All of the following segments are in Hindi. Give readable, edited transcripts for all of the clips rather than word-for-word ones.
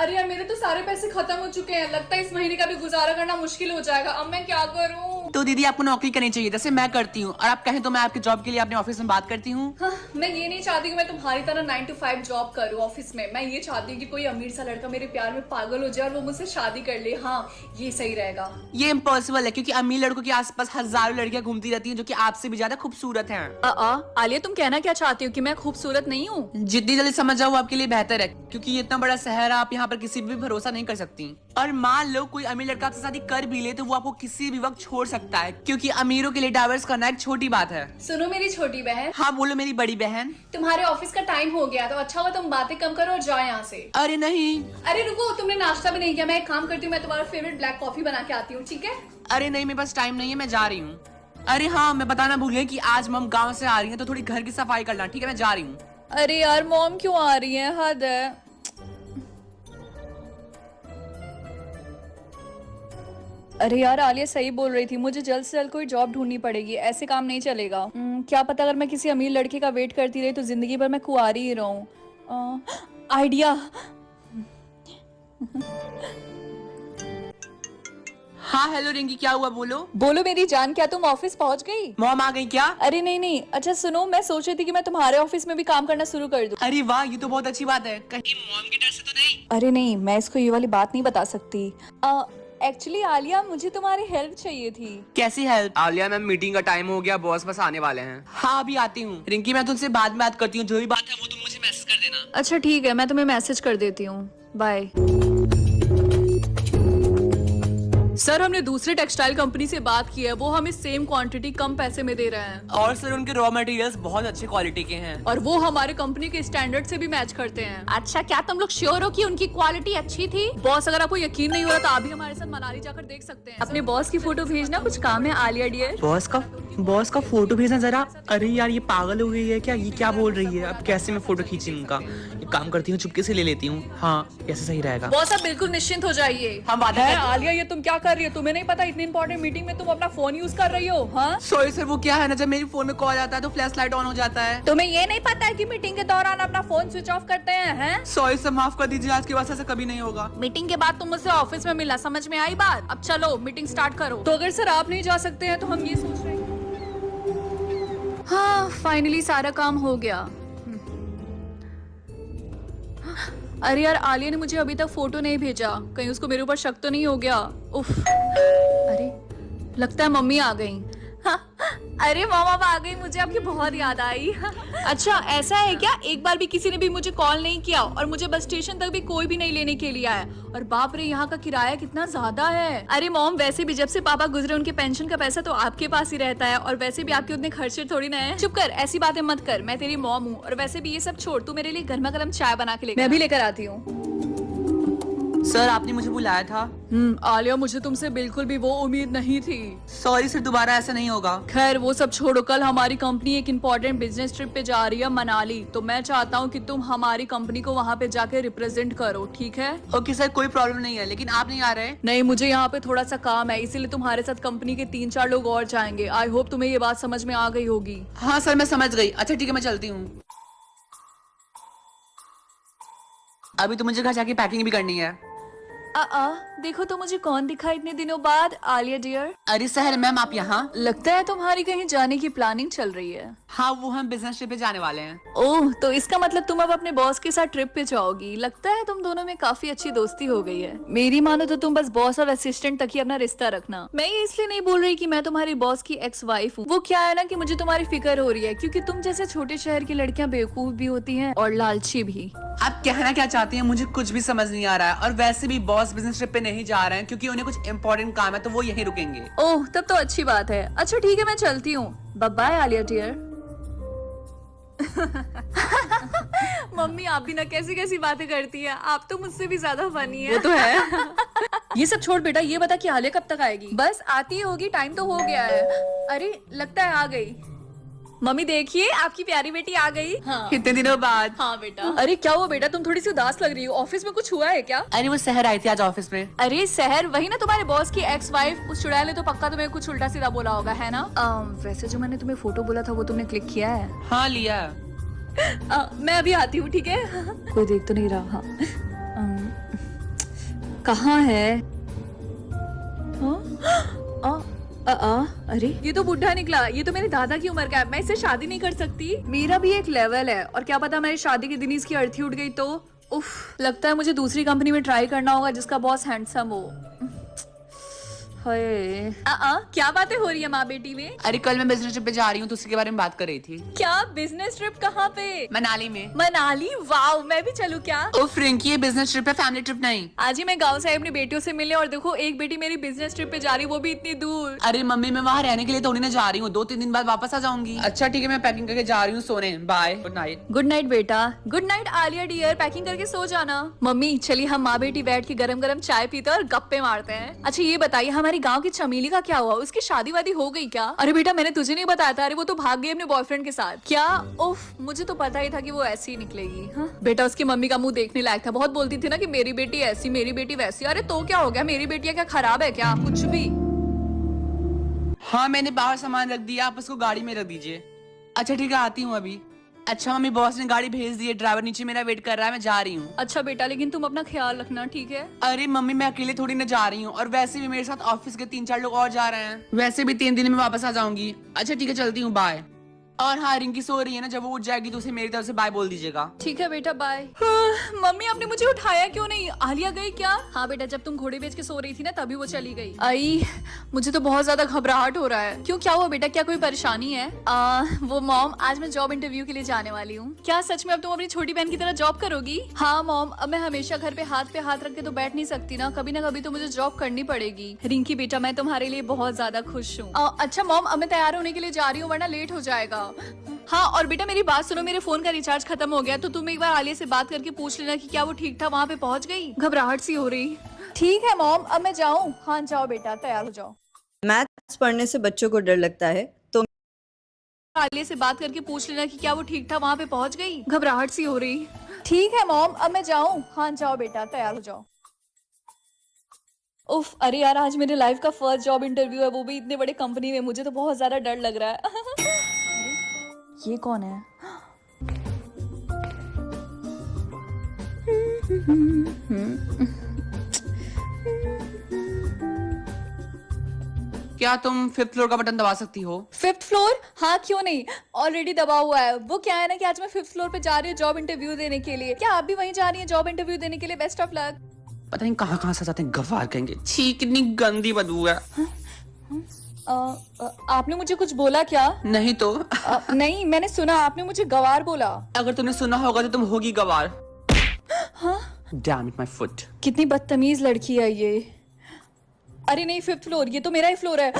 अरे यार मेरे तो सारे पैसे खत्म हो चुके हैं, लगता है इस महीने का भी गुजारा करना मुश्किल हो जाएगा। अब मैं क्या करूं? तो दीदी आपको नौकरी करनी चाहिए जैसे मैं करती हूँ, और आप कहें तो मैं आपके जॉब के लिए अपने ऑफिस में बात करती हूँ। हाँ, मैं ये नहीं चाहती कि मैं तुम्हारी तरह 9 to 5 जॉब करूँ ऑफिस में। मैं ये चाहती हूँ कि कोई अमीर सा लड़का मेरे प्यार में पागल हो जाए और वो मुझसे शादी कर ले। हाँ, ये सही रहेगा। ये इम्पॉसिबल है क्योंकि अमीर लड़कों के आसपास हजारों लड़कियां घूमती रहती हैं जो कि आपसे भी ज्यादा खूबसूरत हैं। आलिया, तुम कहना क्या चाहती हो कि मैं खूबसूरत नहीं हूँ? जितनी जल्दी समझ जाओ आपके लिए बेहतर है, क्योंकि ये इतना बड़ा शहर है, आप यहाँ पर किसी भी भरोसा नहीं कर सकती। और मान लो कोई अमीर लड़का आपसे शादी कर भी ले तो वो आपको किसी भी वक्त छोड़ सकता है, क्योंकि अमीरों के लिए डाइवर्स करना एक छोटी बात है। सुनो मेरी छोटी बहन। हाँ बोलो मेरी बड़ी बहन। तुम्हारे ऑफिस का टाइम हो गया, तो अच्छा हुआ तुम बातें कम करो और जाओ यहाँ से। अरे नहीं। अरे रुको, तुमने नाश्ता भी नहीं किया। मैं एक काम करती हूँ, मैं तुम्हारा फेवरेट ब्लैक कॉफी बना के आती हूँ, ठीक है? अरे नहीं, मेरे पास टाइम नहीं है, मैं जा रही हूँ। अरे हाँ, मैं बताना भूल गई कि आज मम गाँव से आ रही है, तो थोड़ी घर की सफाई करना, ठीक है? मैं जा रही हूँ। अरे यार मॉम क्यों आ रही है, हद है। अरे यार आलिया सही बोल रही थी, मुझे जल्द से जल्द कोई जॉब ढूंढनी पड़ेगी, ऐसे काम नहीं चलेगा। क्या पता अगर मैं किसी अमीर लड़के का वेट करती रही तो जिंदगी भर मैं कुंवारी ही रहूं। आइडिया। हाँ हेलो रिंकी, क्या हुआ? बोलो। बोलो मेरी जान, क्या तुम ऑफिस पहुंच गई? मॉम आ गई क्या? अरे नहीं नहीं, अच्छा सुनो, मैं सोच रही थी कि मैं तुम्हारे ऑफिस में भी काम करना शुरू कर दूं। अरे वाह, ये तो बहुत अच्छी बात है। कहीं मॉम के डर से तो नहीं? अरे नहीं, मैं इसको ये वाली बात नहीं बता सकती। एक्चुअली आलिया, मुझे तुम्हारी हेल्प चाहिए थी। कैसी हेल्प? आलिया मैम, मीटिंग का टाइम हो गया, बॉस बस आने वाले हैं। हाँ अभी आती हूँ। रिंकी मैं तुमसे बाद में बात करती हूँ, जो भी बात है वो तुम मुझे मैसेज कर देना। अच्छा ठीक है, मैं तुम्हें मैसेज कर देती हूँ। बाय। सर, हमने दूसरे टेक्सटाइल कंपनी से बात की है, वो हमें सेम क्वांटिटी कम पैसे में दे रहे हैं। और सर उनके रॉ मटेरियल्स बहुत अच्छी क्वालिटी के हैं, और वो हमारे कंपनी के स्टैंडर्ड से भी मैच करते हैं। अच्छा, क्या तुम लोग श्योर हो कि उनकी क्वालिटी अच्छी थी? बॉस, अगर आपको यकीन नहीं हो रहा तो आप भी हमारे साथ मनाली जाकर देख सकते हैं। अपने बॉस की फोटो भेजना, कुछ काम है आलिया डियर। बॉस का फोटो भेजना जरा। अरे यार ये पागल हो गई है क्या? ये क्या बोल रही है? अब कैसे मैं फोटो खींची उनका? एक काम करती हूँ, चुपके से ले लेती हूँ। हाँ ऐसे सही रहेगा। बॉस आप बिल्कुल निश्चिंत हो जाइए। हम वादा है करते हैं। आलिया, ये तुम क्या कर रही हो? तुम्हें नहीं पता इतनी इंपॉर्टेंट मीटिंग में तुम अपना फोन यूज कर रही हो? हाँ, सॉरी सर, वो क्या है ना, जब मेरी फोन में कॉल आता है तो फ्लैश लाइट ऑन हो जाता है। तुम्हें ये नहीं पता है कि मीटिंग के दौरान अपना फोन स्विच ऑफ करते हैं? सॉरी सर, माफ कर दीजिए, आज के बाद ऐसा कभी नहीं होगा। मीटिंग के बाद तुम मुझसे ऑफिस में मिला, समझ में आई बात? अब चलो मीटिंग स्टार्ट करो। तो अगर सर आप नहीं जा सकते हैं तो हम ये सोच रहे हैं। हाँ, फाइनली सारा काम हो गया। अरे यार, आलिया ने मुझे अभी तक फोटो नहीं भेजा, कहीं उसको मेरे ऊपर शक तो नहीं हो गया। उफ। अरे लगता है मम्मी आ गई। अरे मॉम अब आ गई, मुझे आपकी बहुत याद आई। अच्छा ऐसा है क्या? एक बार भी किसी ने भी मुझे कॉल नहीं किया और मुझे बस स्टेशन तक भी कोई भी नहीं लेने के लिए आया। और बाप रे, यहाँ का किराया कितना ज्यादा है। अरे मॉम, वैसे भी जब से पापा गुजरे उनके पेंशन का पैसा तो आपके पास ही रहता है, और वैसे भी आपके उतने खर्चे थोड़ी ना है। चुप कर, ऐसी बातें मत कर, मैं तेरी मॉम हूँ। और वैसे भी ये सब छोड़, तू मेरे लिए गर्मा गर्म चाय बना के ले। मैं भी लेकर आती हूँ। सर आपने मुझे बुलाया था। आलिया, मुझे तुमसे बिल्कुल भी वो उम्मीद नहीं थी। सॉरी सर, दोबारा ऐसा नहीं होगा। खैर वो सब छोड़ो, कल हमारी कंपनी एक इम्पोर्टेंट बिजनेस ट्रिप पे जा रही है मनाली, तो मैं चाहता हूँ कि तुम हमारी कंपनी को वहाँ पे जाके रिप्रेजेंट करो, ठीक है? ओके सर, कोई प्रॉब्लम नहीं है, लेकिन आप नहीं आ रहे? नहीं, मुझे यहाँ पे थोड़ा सा काम है, इसीलिए तुम्हारे साथ कंपनी के 3-4 लोग और जाएंगे। आई होप तुम्हें ये बात समझ में आ गई होगी। हाँ सर, मैं समझ गई। अच्छा ठीक है, मैं चलती हूँ। अभी तो मुझे घर जाके पैकिंग भी करनी है। देखो तो मुझे कौन दिखा इतने दिनों बाद। आलिया डियर। अरे सहर मैम, आप यहाँ? लगता है तुम्हारी कहीं जाने की प्लानिंग चल रही है। हाँ, वो हम बिजनेस ट्रिप पे जाने वाले हैं। ओह, तो इसका मतलब तुम अब अपने बॉस के साथ ट्रिप पे जाओगी। लगता है तुम दोनों में काफी अच्छी दोस्ती हो गई है। मेरी मानो तो तुम बस बॉस और असिस्टेंट तक ही अपना रिश्ता रखना। मैं ये इसलिए नहीं बोल रही कि मैं तुम्हारी बॉस की एक्स वाइफ हूँ। वो क्या है ना कि मुझे तुम्हारी फिक्र हो रही है, क्योंकि तुम जैसे छोटे शहर की लड़कियां बेवकूफ भी होती हैं और लालची भी। आप कहना क्या चाहती हैं? मुझे कुछ भी समझ नहीं आ रहा है। और वैसे भी बॉस बिजनेस ट्रिप पे नहीं जा रहे हैं, क्योंकि उन्हें कुछ इम्पोर्टेंट काम है, तो वो यहीं रुकेंगे। ओह, तब तो अच्छी बात है। अच्छा ठीक है, मैं चलती हूँ। Bye bye Alia dear. Mummy, आप भी ना कैसी कैसी बातें करती है, आप तो मुझसे भी ज्यादा फनी है। वो तो है। ये सब छोड़ बेटा, ये बता कि आलिया कब तक आएगी? बस आती होगी, टाइम तो हो गया है। अरे लगता है आ गई। मम्मी देखिए, आपकी प्यारी बेटी आ गई। हाँ। कितने दिनों बाद। हाँ बेटा। अरे क्या हुआ बेटा, तुम थोड़ी सी उदास लग रही हो, ऑफिस में कुछ हुआ है क्या? अरे वो सहर आई थी आज ऑफिस में। अरे सहर, वही ना तुम्हारे बॉस की एक्स वाइफ। उस चुड़ैल ने तो पक्का तुम्हें कुछ उल्टा सीधा बोला होगा, है ना? वैसे जो मैंने तुम्हें फोटो बोला था वो तुमने क्लिक किया है? हाँ लिया। मैं अभी आती हूँ, ठीक है? कोई देख तो नहीं रहा? हाँ। कहाँ है? अरे ये तो बुढ़ा निकला। ये तो मेरे दादा की उम्र का है। मैं इससे शादी नहीं कर सकती। मेरा भी एक लेवल है और क्या पता हमारी शादी के दिन इसकी अर्थी उठ गई तो। उफ, लगता है मुझे दूसरी कंपनी में ट्राई करना होगा जिसका बॉस हैंडसम हो। हाय, क्या बातें हो रही है माँ बेटी में? अरे कल मैं बिजनेस ट्रिप पे जा रही हूँ तो उसी के बारे में बात कर रही थी। क्या बिजनेस ट्रिप? कहाँ पे? मनाली में। मनाली? वाओ, मैं भी चलूँ क्या? ओ फ्रेंकी, ये बिजनेस ट्रिप है, फैमिली ट्रिप नहीं। आज ही मैं गांव से आई अपनी बेटियों से मिलने और देखो एक बेटी मेरी बिजनेस ट्रिप पे जा रही, वो भी इतनी दूर। अरे मम्मी, मैं वहाँ रहने के लिए थोड़ी ना जा रही हूँ, 2-3 दिन बाद वापस आ जाऊंगी। अच्छा ठीक है, मैं पैकिंग करके जा रही हूँ सोने। Bye, good night. Good night बेटा। Good night Alia dear, packing करके सो जाना। मम्मी चलिए हम माँ बेटी बैठ के गरम गरम चाय पीते और गप्पे मारते हैं। अच्छा ये बताइए हमारी गांव की चमेली का क्या हुआ? उसकी शादी वादी हो गई क्या? अरे बेटा मैंने तुझे नहीं बताया था। अरे वो तो भाग गई अपने बॉयफ्रेंड के साथ। क्या? उफ, मुझे तो पता ही था कि वो ऐसी ही निकलेगी। हाँ? बेटा उसकी मम्मी का मुंह देखने लायक था। बहुत बोलती थी ना कि मेरी बेटी ऐसी, मेरी बेटी वैसी। अरे तो क्या हो गया? मेरी बेटियां क्या खराब है क्या? कुछ भी। हाँ मैंने बाहर सामान रख दिया, आप उसको गाड़ी में रख दीजिए। अच्छा ठीक है, आती हूँ अभी। अच्छा मम्मी, बॉस ने गाड़ी भेज दी है, ड्राइवर नीचे मेरा वेट कर रहा है, मैं जा रही हूँ। अच्छा बेटा लेकिन तुम अपना ख्याल रखना, ठीक है? अरे मम्मी, मैं अकेले थोड़ी ना जा रही हूँ, और वैसे भी मेरे साथ ऑफिस के 3-4 लोग और जा रहे हैं। वैसे भी 3 दिन में वापस आ जाऊंगी। अच्छा ठीक है, चलती हूँ, बाय। और हाँ, रिंकी सो रही है ना, जब वो उठ जाएगी तो उसे मेरी तरफ से बाय बोल दीजिएगा। ठीक है बेटा, बाय। मम्मी आपने मुझे उठाया क्यों नहीं? आलिया गई क्या? हाँ बेटा, जब तुम घोड़े बेच के सो रही थी ना तभी वो चली गई। आई, मुझे तो बहुत ज्यादा घबराहट हो रहा है। क्यों, क्या हुआ बेटा? क्या कोई परेशानी है? वो मॉम, आज मैं जॉब इंटरव्यू के लिए जाने वाली हूँ। क्या सच में अब तुम अपनी छोटी बहन की तरह जॉब करोगी? हाँ मॉम, अब मैं हमेशा घर पे हाथ रख के तो बैठ नहीं सकती ना कभी तो मुझे जॉब करनी पड़ेगी। रिंकी बेटा, मैं तुम्हारे लिए बहुत ज्यादा खुश हूँ। अच्छा मॉम, अब मैं तैयार होने के लिए जा रही हूँ वरना लेट हो जाएगा। हाँ और बेटा मेरी बात सुनो, मेरे फोन का रिचार्ज खत्म हो गया तो तुम एक बार आलिया से बात करके पूछ लेना कि क्या वो ठीक था वहाँ पे पहुँच गई। घबराहट सी हो रही। ठीक है मॉम, अब मैं जाऊँ? हाँ जाओ बेटा, तैयार हो जाओ। मैथ्स पढ़ने से बच्चों को डर लगता है तो आलिया से बात करके पूछ लेना कि क्या वो ठीक था वहाँ पे पहुँच गई। घबराहट सी हो रही। ठीक है मॉम, अब मैं जाऊँ? हाँ जाओ बेटा, तैयार हो जाओ। उफ, अरे यार आज मेरे लाइफ का फर्स्ट जॉब इंटरव्यू है, वो भी इतने बड़े कंपनी में। मुझे तो बहुत ज्यादा डर लग रहा है। ये कौन है? क्या तुम 5th फ्लोर का बटन दबा सकती हो? 5th floor? हाँ क्यों नहीं, ऑलरेडी दबा हुआ है। वो क्या है ना कि आज मैं 5th फ्लोर पे जा रही हूँ जॉब इंटरव्यू देने के लिए। क्या आप भी वहीं जा रही हैं जॉब इंटरव्यू देने के लिए? Best of luck. पता नहीं कहाँ से जाते हैं, गवार कहेंगे। छी, कितनी गंदी बदबू है। आपने मुझे कुछ बोला क्या? नहीं तो। नहीं, मैंने सुना आपने मुझे गवार बोला। अगर तुमने सुना होगा तो तुम होगी गवार। हाँ? Damn it, my foot. कितनी बदतमीज लड़की है ये। अरे नहीं, 5th फ्लोर, ये तो मेरा ही फ्लोर है।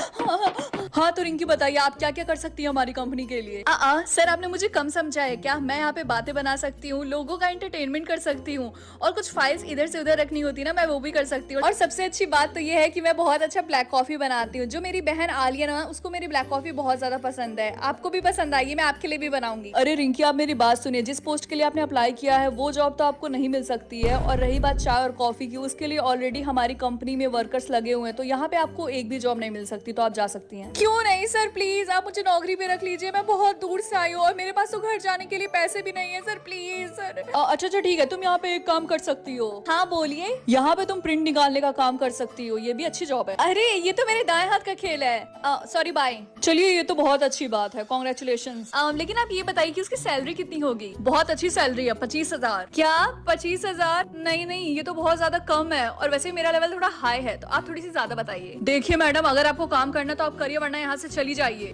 हाँ तो रिंकी बताइए आप क्या क्या कर सकती हैं हमारी कंपनी के लिए? सर आपने मुझे कम समझा है क्या? मैं यहाँ पे बातें बना सकती हूँ, लोगों का एंटरटेनमेंट कर सकती हूँ, और कुछ फाइल्स इधर से उधर रखनी होती है ना, मैं वो भी कर सकती हूँ। और सबसे अच्छी बात तो ये है कि मैं बहुत अच्छा ब्लैक कॉफी बनाती हूँ। जो मेरी बहन आलिया ना, उसको मेरी ब्लैक कॉफी बहुत ज्यादा पसंद है। आपको भी पसंद आएगी, मैं आपके लिए भी बनाऊंगी। अरे रिंकी आप मेरी बात सुनिए, जिस पोस्ट के लिए आपने अप्लाई किया है वो जॉब तो आपको नहीं मिल सकती है। और रही बात चाय और कॉफी की, उसके लिए ऑलरेडी हमारी कंपनी में वर्कर्स लगे हुए हैं, तो यहाँ पे आपको एक भी जॉब नहीं मिल सकती, तो आप जा सकती हैं। क्यों नहीं सर, प्लीज आप मुझे नौकरी पे रख लीजिए। मैं बहुत दूर से आई हूँ और मेरे पास तो घर जाने के लिए पैसे भी नहीं है सर, प्लीज सर। अच्छा ठीक है, तुम यहाँ पे एक काम कर सकती हो। हाँ बोलिए। यहाँ पे तुम प्रिंट निकालने का काम कर सकती हो, ये भी अच्छी जॉब है। अरे ये तो मेरे दाएं हाथ का खेल है। Sorry bye. चलिए ये तो बहुत अच्छी बात है, कॉन्ग्रेचुलेशन। लेकिन आप ये बताइए कि उसकी सैलरी कितनी होगी? बहुत अच्छी सैलरी है, 25,000। क्या 25,000? नहीं ये तो बहुत ज्यादा कम है, और वैसे मेरा लेवल थोड़ा हाई है, तो आप थोड़ी सी ज्यादा बताइए। देखिए मैडम, अगर आपको काम करना तो आप करिए वरना यहाँ से चली जाइए।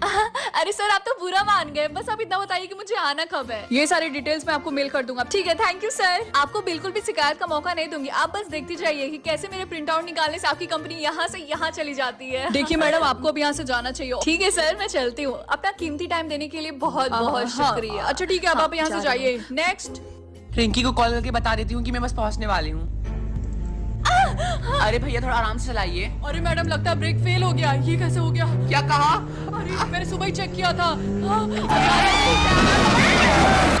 अरे सर आप तो बुरा मान गए, बस आप इतना बताइए कि मुझे आना कब है। ये सारी डिटेल्स मैं आपको मेल कर दूंगा। ठीक है, थैंक यू सर। आपको बिल्कुल भी शिकायत का मौका नहीं दूंगी, आप बस देखती जाइए कि कैसे मेरे प्रिंट आउट निकालने से आपकी कंपनी यहाँ से यहाँ चली जाती है। देखिए मैडम, आपको अब यहाँ से जाना चाहिए। ठीक है सर, मैं चलती हूँ। अपना कीमती टाइम देने के लिए बहुत बहुत शुक्रिया। अच्छा ठीक है, अब आप यहाँ से जाइए। नेक्स्ट। रिंकी को कॉल करके बता देती हूँ कि मैं बस पहुँचने वाली हूँ। अरे भैया थोड़ा आराम से चलाइए। अरे मैडम लगता है ब्रेक फेल हो गया। ये कैसे हो गया? क्या कहा? अरे मैंने सुबह ही चेक किया था।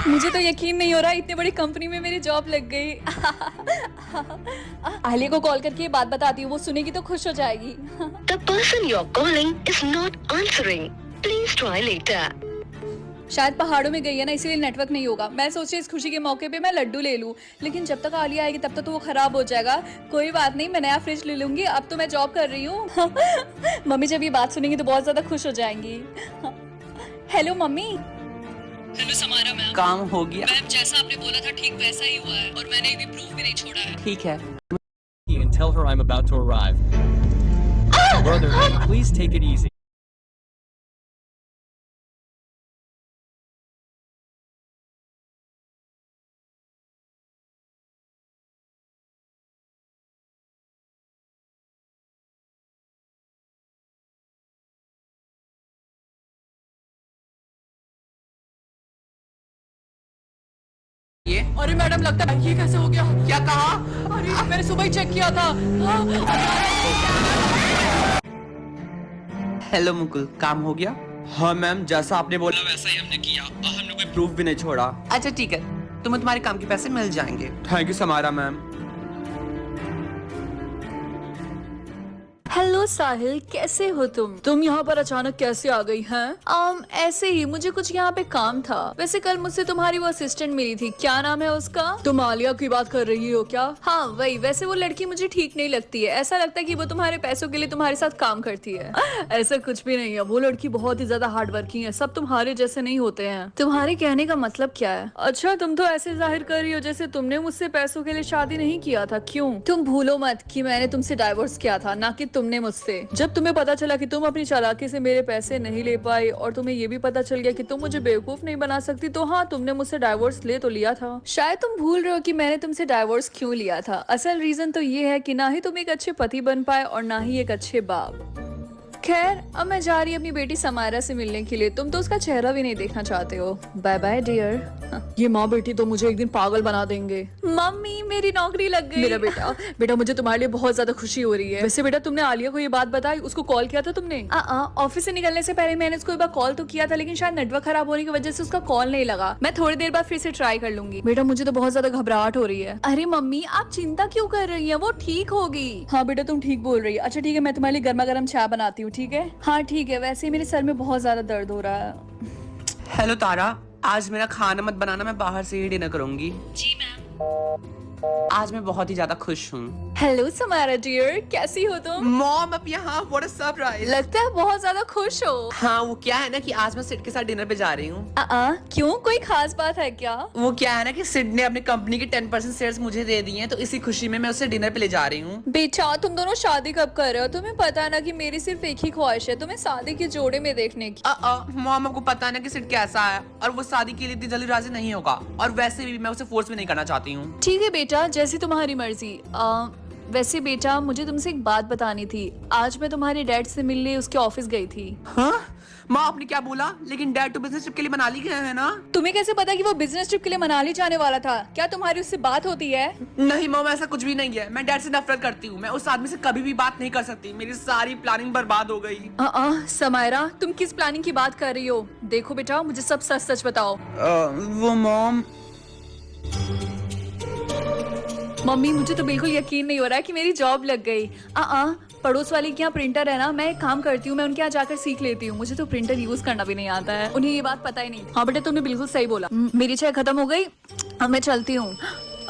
मुझे तो यकीन नहीं हो रहा, इतनी बड़ी कंपनी में मेरी जॉब लग गई। आलिया को कॉल करके ये बात बताती हूँ, वो सुनेगी तो खुश हो जाएगी। The person you're calling is not answering. Please try later. शायद पहाड़ों में गई है ना, इसीलिए नेटवर्क नहीं होगा। मैं सोची इस खुशी के मौके पे मैं लड्डू ले लूं, लेकिन जब तक आलिया आएगी तब तक तो वो खराब हो जाएगा। कोई बात नहीं, मैं नया फ्रिज ले लूंगी। अब तो मैं जॉब कर रही हूँ। मम्मी जब ये बात सुनेंगी तो बहुत ज्यादा खुश हो जाएंगी। Hello mummy. Hello Samara ma'am. काम हो गया? मैम जैसा आपने बोला था ठीक वैसा ही हुआ है, और मैंने अभी प्रूफ भी नहीं छोड़ा है। ठीक है। And tell her I'm about to arrive. Brother, please take it easy. ये अरे मैडम लगता है ये कैसे हो गया? क्या कहा? अरे मैंने सुबह ही चेक किया था। हेलो मुकुल, काम हो गया? हाँ मैम, जैसा आपने बोला वैसा ही हमने किया और हमने कोई प्रूफ भी नहीं छोड़ा। अच्छा ठीक है, तुम्हें तुम्हारे काम के पैसे मिल जाएंगे। Thank you Samara ma'am. Hello Sahil, कैसे हो तुम यहाँ पर अचानक कैसे आ गई हैं? ऐसे ही, मुझे कुछ यहाँ पे काम था। वैसे कल मुझसे तुम्हारी वो असिस्टेंट मिली थी, क्या नाम है उसका? तुम आलिया की बात कर रही हो क्या? हाँ वही। वैसे वो लड़की मुझे ठीक नहीं लगती है, ऐसा लगता है कि वो तुम्हारे पैसों के लिए तुम्हारे साथ काम करती है। ऐसा कुछ भी नहीं है, वो लड़की बहुत ही ज्यादा हार्ड वर्किंग है। सब तुम्हारे जैसे नहीं होते हैं। तुम्हारे कहने का मतलब क्या है? अच्छा, तुम तो ऐसे जाहिर कर रही हो जैसे तुमने मुझसे पैसों के लिए शादी नहीं किया था। क्यों? तुम भूलो मत कि मैंने तुमसे डाइवोर्स किया था, ना कि तुमने मुझसे। जब तुम्हें पता चला कि तुम अपनी चालाकी से मेरे पैसे नहीं ले पाई, और तुम्हें ये भी पता चल गया कि तुम मुझे बेवकूफ नहीं बना सकती, तो हाँ, तुमने मुझसे डाइवोर्स ले तो लिया था। शायद तुम भूल रहे हो कि मैंने तुमसे डाइवोर्स क्यों लिया था। असल रीजन तो ये है कि ना ही तुम एक अच्छे पति बन पाए और ना ही एक अच्छे बाप। खैर, अब मैं जा रही अपनी बेटी समारा से मिलने के लिए। तुम तो उसका चेहरा भी नहीं देखना चाहते हो। Bye bye dear. ये माँ बेटी तो मुझे एक दिन पागल बना देंगे। मम्मी, मेरी नौकरी लग गई। मेरा बेटा मुझे तुम्हारे लिए बहुत ज्यादा खुशी हो रही है। वैसे बेटा, तुमने आलिया को ये बात बताई? उसको कॉल किया था तुमने? ऑफिस से निकलने से पहले मैंने उसको एक बार कॉल तो किया था, लेकिन शायद नेटवर्क खराब होने की वजह से उसका कॉल नहीं लगा। मैं थोड़ी देर बाद फिर से ट्राई कर लूंगी। बेटा, मुझे तो बहुत ज्यादा घबराहट हो रही है। अरे मम्मी, आप चिंता क्यों कर रही है? वो ठीक होगी। हाँ बेटा, तुम ठीक बोल रही है। अच्छा ठीक है, मैं तुम्हारे लिए गर्मा गर्म चाय बनाती हूँ, ठीक है? हाँ ठीक है। वैसे मेरे सर में बहुत ज्यादा दर्द हो रहा है। हेलो तारा, आज मेरा खाना मत बनाना, मैं बाहर से ही डिनर करूंगी। जी मैम। आज मैं बहुत ही ज्यादा खुश हूँ। हेलो समारा डियर, कैसी हो तुम? मॉम, अब यहाँ व्हाट अ सरप्राइज। लगता है बहुत ज्यादा खुश हो। हाँ, वो क्या है ना कि आज मैं सिड के साथ डिनर पे जा रही हूँ। क्यों, कोई खास बात है क्या? वो क्या है ना कि सिड ने अपनी कंपनी के 10% शेयर्स मुझे दे दिए हैं, तो इसी खुशी में मैं उसे डिनर पे ले जा रही हूँ। बेटा, तुम दोनों शादी कब कर रहे हो? तुम्हें पता है ना कि मेरी सिर्फ एक ही ख्वाहिश है, तुम्हें शादी के जोड़े में देखने की। मॉम, आपको पता है ना कि सिड कैसा है, और वो शादी के लिए इतनी जल्दी राजी नहीं होगा, और वैसे भी मैं उसे फोर्स भी नहीं करना चाहती हूँ। ठीक है बेटा, जैसी तुम्हारी मर्जी। वैसे बेटा, मुझे तुमसे एक बात बतानी थी। आज मैं तुम्हारे डैड से मिलने उसके ऑफिस गई थी। हाँ माँ, आपने क्या बोला? लेकिन डैड तो बिजनेस ट्रिप के लिए मनाली गए हैं ना? तुम्हें कैसे पता कि वो बिजनेस ट्रिप के लिए मनाली जाने वाला था? क्या तुम्हारी उससे बात होती है? नहीं मॉम, ऐसा कुछ भी नहीं है। मैं डैड से नफरत करती हूँ। मैं उस आदमी से कभी भी बात नहीं कर सकती। मेरी सारी प्लानिंग बर्बाद हो गई। समायरा, तुम किस प्लानिंग की बात कर रही हो? देखो बेटा, मुझे सब सच सच बताओ। वो मॉम, मम्मी, मुझे तो बिल्कुल यकीन नहीं हो रहा है कि मेरी जॉब लग गई। पड़ोस वाली के यहाँ प्रिंटर है ना, मैं एक काम करती हूँ, मैं उनके यहाँ जाकर सीख लेती हूँ। मुझे तो प्रिंटर यूज करना भी नहीं आता है। उन्हें ये बात पता ही नहीं। हाँ बेटा, तुमने बिल्कुल सही बोला। मेरी चाय खत्म हो गई, अब मैं चलती हूँ।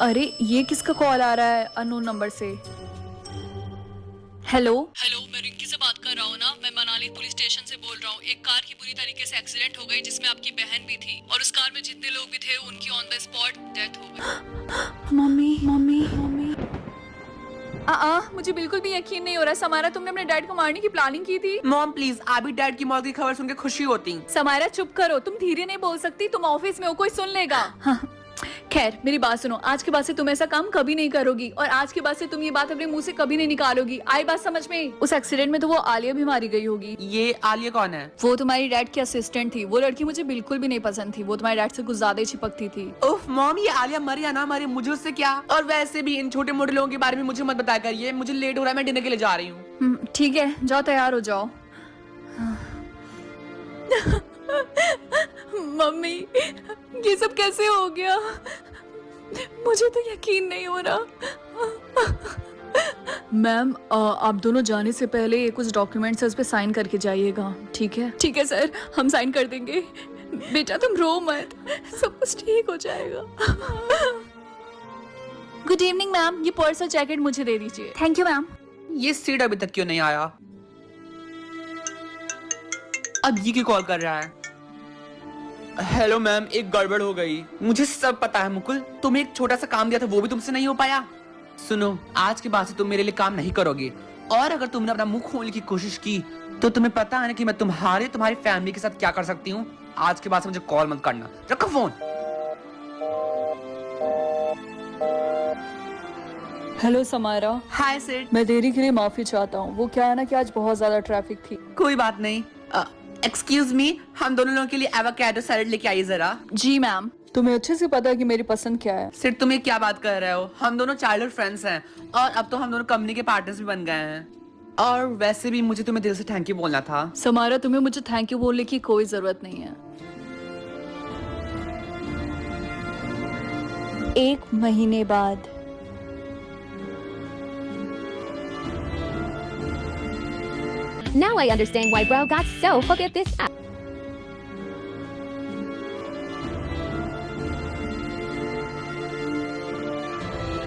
अरे ये किसका कॉल आ रहा है अननोन नंबर से? हेलो, मैं रिंकी से बात कर रहा हूँ ना। मैं मनाली पुलिस स्टेशन से बोल रहा हूँ। एक कार की बुरी तरीके से एक्सीडेंट हो गई, जिसमें आपकी बहन भी थी, और उस कार में जितने लोग भी थे उनकी ऑन द स्पॉट डेथ हो गई। मम्मी। मुझे बिल्कुल भी यकीन नहीं हो रहा। समारा, तुमने अपने डैड को मारने की प्लानिंग की थी? मॉम प्लीज, आप भी डैड की मौत की खबर सुन के खुशी होती। समारा चुप करो, तुम धीरे नहीं बोल सकती, तुम ऑफिस में हो, कोई सुन लेगा। खैर, मेरी बात सुनो। आज के बाद से तुम ऐसा काम कभी नहीं करोगी, और आज के बाद से तुम ये बात अपने मुंह से कभी नहीं निकालोगी। आई बात समझ में? उस एक्सीडेंट में तो वो आलिया भी मारी गई होगी। ये आलिया कौन है? वो तुम्हारी डैड की असिस्टेंट थी। वो लड़की मुझे बिल्कुल भी नहीं पसंद थी। वो तुम्हारे डैड से कुछ ज्यादा ही चिपकती थी। उफ मॉम, ये आलिया मरी या ना मरी, मुझे उससे क्या? और वैसे भी इन छोटे मोटे लोगों के बारे में मुझे मत बताया करिए। मुझे लेट हो रहा है, मैं डिनर के लिए जा रही हूँ। ठीक है, जाओ, तैयार हो जाओ। मम्मी, ये सब कैसे हो गया? मुझे तो यकीन नहीं हो रहा। मैम, आप दोनों जाने से पहले कुछ डॉक्यूमेंट्स उस पे साइन करके जाइएगा, ठीक है? ठीक है सर, हम साइन कर देंगे। बेटा तुम रो मत, सब कुछ ठीक हो जाएगा। गुड इवनिंग मैम, ये पर्स और जैकेट मुझे दे दीजिए। Thank you ma'am. ये सीट अभी तक क्यों नहीं आया? अब ये क्यों कॉल कर रहा है? हेलो मैम, एक गड़बड़ हो गई। मुझे सब पता है मुकुल, तुम्हें एक छोटा सा काम दिया था वो भी तुमसे नहीं हो पाया। सुनो, आज के बाद से तुम मेरे लिए काम नहीं करोगे, और अगर तुमने अपना मुंह खोलने की कोशिश की तो तुम्हें पता है ना कि मैं तुम्हारी फैमिली के साथ क्या कर सकती हूँ। आज के बाद से मुझे कॉल मत करना। रखो फोन। हेलो समारा, हाय सेठ। मैं देरी के लिए माफी चाहता हूँ। वो क्या है ना कि आज बहुत ज्यादा ट्रैफिक थी। कोई बात नहीं। एक्सक्यूज मी, हम दोनों लोगों के लिए एवोकाडो सैलेड लेके आइए जरा। जी मैम। तुम्हें अच्छे से पता है कि मेरी पसंद क्या है। सिर्फ तुम ये क्या बात कर रहे हो? हम दोनों चाइल्डहुड फ्रेंड्स हैं, और अब तो हम दोनों कंपनी के पार्टनर्स भी बन गए हैं। और वैसे भी मुझे तुम्हें दिल से थैंक यू बोलना था। समारा, तुम्हें मुझे थैंक यू बोलने की कोई जरूरत नहीं है। 1 महीने बाद। Now I understand why Bro got so hooked at this app.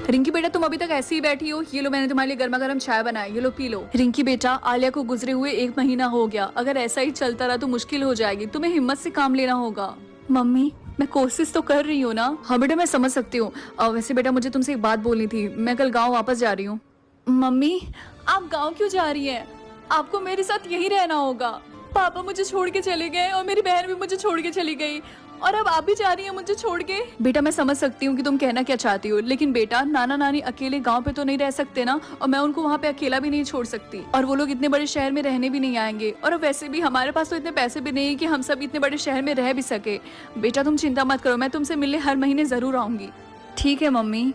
Rinki बेटा, तुम अभी तक ऐसे ही बैठी हो? ये लो, मैंने तुम्हारे लिए गर्मा गर्म चाय बनाई, ये लो पी लो। रिंकी बेटा, आलिया को गुजरे हुए 1 महीना हो गया। अगर ऐसा ही चलता रहा तो मुश्किल हो जाएगी। तुम्हें हिम्मत से काम लेना होगा। मम्मी, मैं कोशिश तो कर रही हूँ ना। हाँ बेटा, मैं समझ सकती हूँ। वैसे बेटा, मुझे तुमसे एक बात बोलनी थी। मैं कल गाँव वापस जा रही हूँ। मम्मी, आप गाँव क्यों जा रही है? आपको मेरे साथ यही रहना होगा। पापा मुझे छोड़ के चले गए और मेरी बहन भी मुझे छोड़ के चली गई, और अब आप भी जा रही हैं मुझे छोड़ के। बेटा, मैं समझ सकती हूँ कि तुम कहना क्या चाहती हो, लेकिन बेटा, नाना नानी अकेले गांव पे तो नहीं रह सकते ना, और मैं उनको वहाँ पे अकेला भी नहीं छोड़ सकती। और वो लोग इतने बड़े शहर में रहने भी नहीं आएंगे, और अब वैसे भी हमारे पास तो इतने पैसे भी नहीं है कि हम सब इतने बड़े शहर में रह भी सके। बेटा, तुम चिंता मत करो, मैं तुमसे मिलने हर महीने जरूर आऊंगी। ठीक है मम्मी,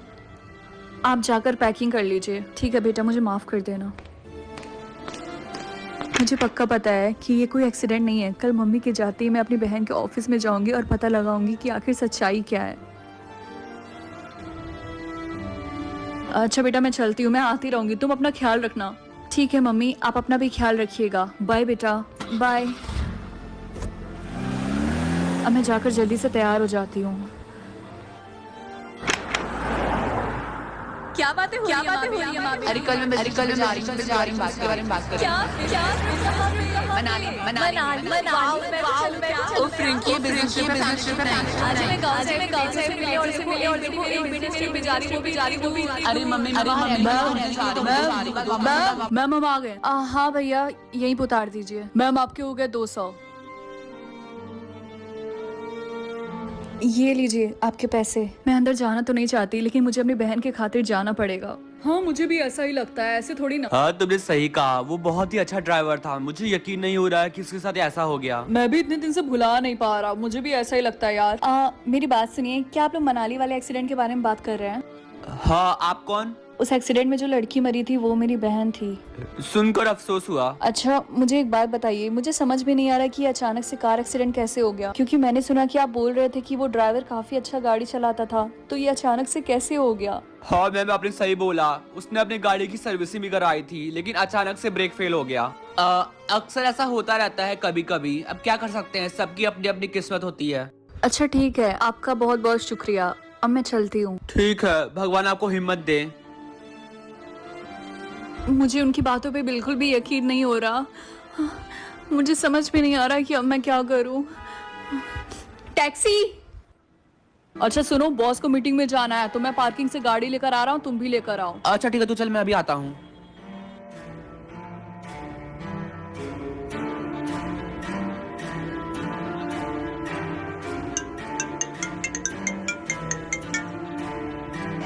आप जाकर पैकिंग कर लीजिए। ठीक है बेटा, मुझे माफ कर देना। मुझे पक्का पता है कि ये कोई एक्सीडेंट नहीं है। कल मम्मी के जाते ही मैं अपनी बहन के ऑफिस में जाऊंगी और पता लगाऊंगी कि आखिर सच्चाई क्या है। अच्छा बेटा, मैं चलती हूँ, मैं आती रहूंगी, तुम अपना ख्याल रखना। ठीक है मम्मी, आप अपना भी ख्याल रखिएगा। बाय बेटा, बाय। अब मैं जाकर जल्दी से तैयार हो जाती हूँ। क्या बातें हो रही है मामी? अरे कल मैं जा रही हूँ, बात के बारे में बात कर रही हूँ। क्या उफ, रिंकी, बिजनेस ट्रिप है। आज मैं गाँव से मिली और इससे मिली और देखो एक बेटे ट्रिप पे जा रही, वो भी जा रही। अरे मम्मी, मैम हम आ गए। हाँ भैया, यहीं पे उतार दीजिए। मैम आपके हो गए 200। ये लीजिए आपके पैसे। मैं अंदर जाना तो नहीं चाहती, लेकिन मुझे अपनी बहन के खातिर जाना पड़ेगा। हाँ, मुझे भी ऐसा ही लगता है, ऐसे थोड़ी ना। हाँ, तुमने सही कहा। वो बहुत ही अच्छा ड्राइवर था। मुझे यकीन नहीं हो रहा है कि उसके साथ ऐसा हो गया। मैं भी इतने दिन से भुला नहीं पा रहा, मुझे भी ऐसा ही लगता है यार। मेरी बात सुनिए, क्या आप लोग मनाली वाले एक्सीडेंट के बारे में बात कर रहे हैं? हाँ, आप कौन? उस एक्सीडेंट में जो लड़की मरी थी वो मेरी बहन थी। सुनकर अफसोस हुआ। अच्छा, मुझे एक बात बताइए, मुझे समझ में नहीं आ रहा कि अचानक से कार एक्सीडेंट कैसे हो गया, क्योंकि मैंने सुना कि आप बोल रहे थे कि वो ड्राइवर काफी अच्छा गाड़ी चलाता था, तो ये अचानक से कैसे हो गया? हाँ मैम, आपने सही बोला। उसने अपनी गाड़ी की सर्विसिंग भी कराई थी, लेकिन अचानक से ब्रेक फेल हो गया। अक्सर ऐसा होता रहता है कभी कभी। अब क्या कर सकते हैं, सबकी अपनी अपनी किस्मत होती है। अच्छा ठीक है, आपका बहुत बहुत शुक्रिया। अब मैं चलती हूँ। ठीक है, भगवान आपको हिम्मत दे। मुझे उनकी बातों पे बिल्कुल भी यकीन नहीं हो रहा। मुझे समझ में नहीं आ रहा कि अब मैं क्या करूं। टैक्सी। अच्छा सुनो, बॉस को मीटिंग में जाना है, तो मैं पार्किंग से गाड़ी लेकर आ रहा हूँ, तुम भी लेकर आओ। अच्छा ठीक है, तू चल, मैं अभी आता हूँ।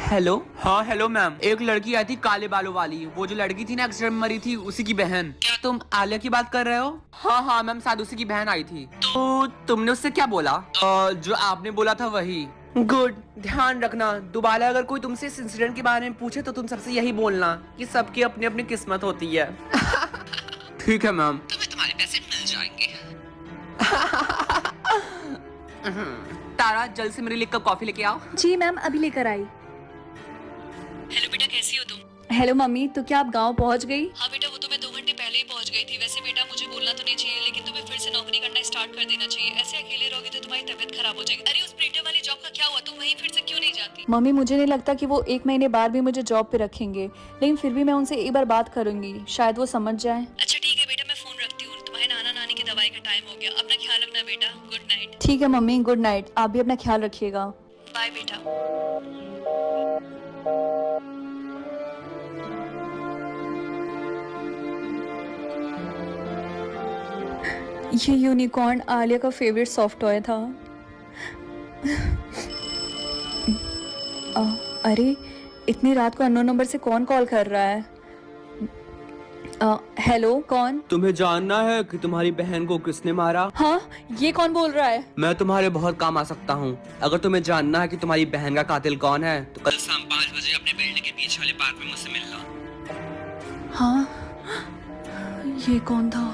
हेलो। हाँ हेलो मैम। एक लड़की आई थी काले बालों वाली, वो जो लड़की थी ना एक्सीडेंट में मरी थी, उसी की बहन। क्या तुम आलिया की बात कर रहे हो? हाँ हाँ मैम, शायद उसी की बहन आई थी। तो तुमने उससे क्या बोला? जो आपने बोला था वही। गुड, ध्यान रखना, दोबारा अगर कोई तुमसे इस इंसिडेंट के बारे में पूछे तो तुम सबसे यही बोलना कि सबकी अपनी अपनी किस्मत होती है। ठीक है मैम। तुम्हें तुम्हारे पैसे मिल जाएंगे। तारा, जल्द से मेरे लिए 1 कप कॉफी लेके आओ। जी मैम, अभी लेकर आई। हेलो बेटा, कैसी हो तुम? हेलो मम्मी, तो क्या आप गांव पहुंच गई? हाँ बेटा, वो तो मैं 2 घंटे पहले ही पहुंच गई थी। वैसे बेटा, मुझे बोलना तो नहीं चाहिए, लेकिन तुम्हें फिर से नौकरी करना स्टार्ट कर देना चाहिए। ऐसे अकेले रहोगे तो तुम्हारी तबीयत खराब हो जाएगी। अरे उस प्रिंटर वाली जॉब का क्या हुआ, तुम वहीं फिर से क्यों नहीं जाती? मम्मी मुझे नहीं लगता कि वो 1 महीने बाद भी मुझे जॉब पे रखेंगे, लेकिन फिर भी मैं उनसे एक बार बात करूंगी, शायद वो समझ जाए। अच्छा ठीक है बेटा, मैं फोन रखती हूँ, तुम्हारे नाना नानी की दवाई का टाइम हो गया, अपना ख्याल रखना बेटा, गुड नाइट। ठीक है मम्मी, गुड नाइट, आप भी अपना ख्याल रखिएगा, बाय बेटा। ये यूनिकॉर्न आलिया का फेवरेट सॉफ्ट टॉय था। अरे इतनी रात को अननोन नंबर से कौन कॉल कर रहा है? हेलो, कौन? तुम्हें जानना है कि तुम्हारी बहन को किसने मारा? हाँ, ये कौन बोल रहा है? मैं तुम्हारे बहुत काम आ सकता हूँ। अगर तुम्हें जानना है कि तुम्हारी बहन का कातिल कौन है तो कल शाम 5 बजे अपने बिल्डिंग के पीछे वाले पार्क में मुझसे मिलना। हाँ, ये कौन था?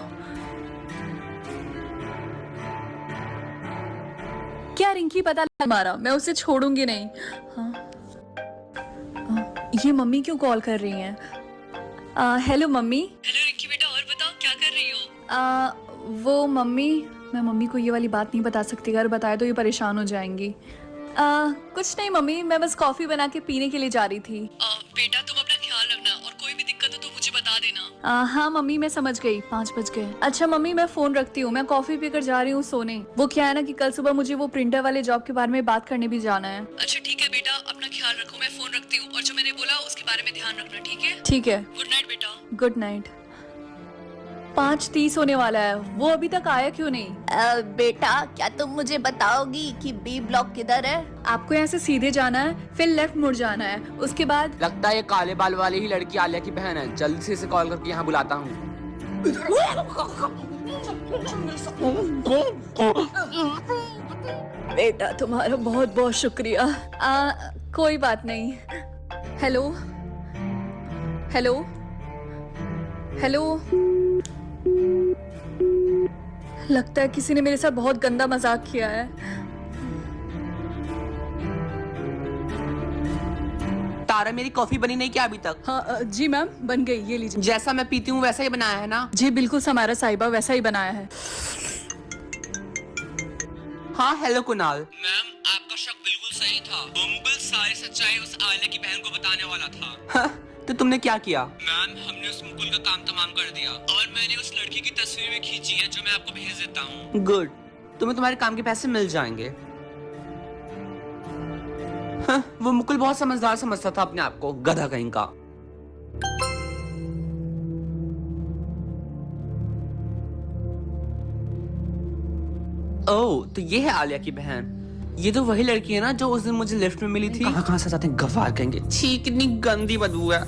क्या रिंकी पता लगा मारा? मैं उसे छोड़ूंगी नहीं। हाँ, ये मम्मी क्यों कॉल कर रही हैं? Hello mummy. हेलो रिंकी बेटा, और बताओ क्या कर रही हो? वो मम्मी, मैं मम्मी को ये वाली बात नहीं बता सकती, अगर बताए तो ये परेशान हो जाएंगी। कुछ नहीं मम्मी, मैं बस कॉफी बना के पीने के लिए जा रही थी। बेटा तुम अपना ख्याल रखना, और कोई भी दिक्कत हो तो मुझे बता देना। हाँ मम्मी, मैं समझ गई, 5 बज गए। अच्छा मम्मी, मैं फोन रखती हूँ, मैं कॉफी पीकर जा रही हूँ सोने। वो क्या है ना कि कल सुबह मुझे वो प्रिंटर वाले जॉब के बारे में बात करने भी जाना है। अच्छा ठीक है बेटा, अपना ख्याल रखो, मैं फोन रखती हूँ, और जो मैंने बोला उसके बारे में ध्यान रखना, ठीक है? ठीक है, गुड नाइट बेटा। Good night. 5:30 होने वाला है, वो अभी तक आया क्यों नहीं? बेटा क्या तुम मुझे बताओगी कि बी ब्लॉक किधर है? आपको यहाँ से सीधे जाना है, फिर लेफ्ट मुड़ जाना है, उसके बाद लगता है ये काले बाल वाली ही लड़की आलिया की बहन है। जल्दी से इसे कॉल करके यहाँ बुलाता हूँ। बेटा तुम्हारा बहुत बहुत शुक्रिया। कोई बात नहीं। हेलो हेलो हेलो, लगता है किसी ने मेरे साथ बहुत गंदा मजाक किया है। तारा, मेरी कॉफी बनी नहीं क्या अभी तक? हाँ जी मैम, बन गई, ये लीजिए। जैसा मैं पीती हूँ वैसा ही बनाया है ना? जी बिल्कुल समारा साहिबा, वैसा ही बनाया है। हाँ हेलो कुणाल। मैम आपका शक बिल्कुल सही था, वो मुगल सारी सच्चाई उस आलिया की बहन को बताने वाला था। हाँ, तो तुमने क्या किया? मैम हमने उस मुकुल का काम तमाम कर दिया, और मैंने उस लड़की की तस्वीर भी खींची है जो मैं आपको भेज देता हूँ। गुड, तुम्हें तुम्हारे काम के पैसे मिल जाएंगे। हाँ, वो मुकुल बहुत समझदार समझता था अपने आप को, गधा कहीं का। ओह, तो ये है आलिया की बहन। ये तो वही लड़की है ना जो उस दिन मुझे लिफ्ट में मिली थी। कहाँ से जाते हैं गवार कहेंगे। छी, कितनी गंदी बदबू है।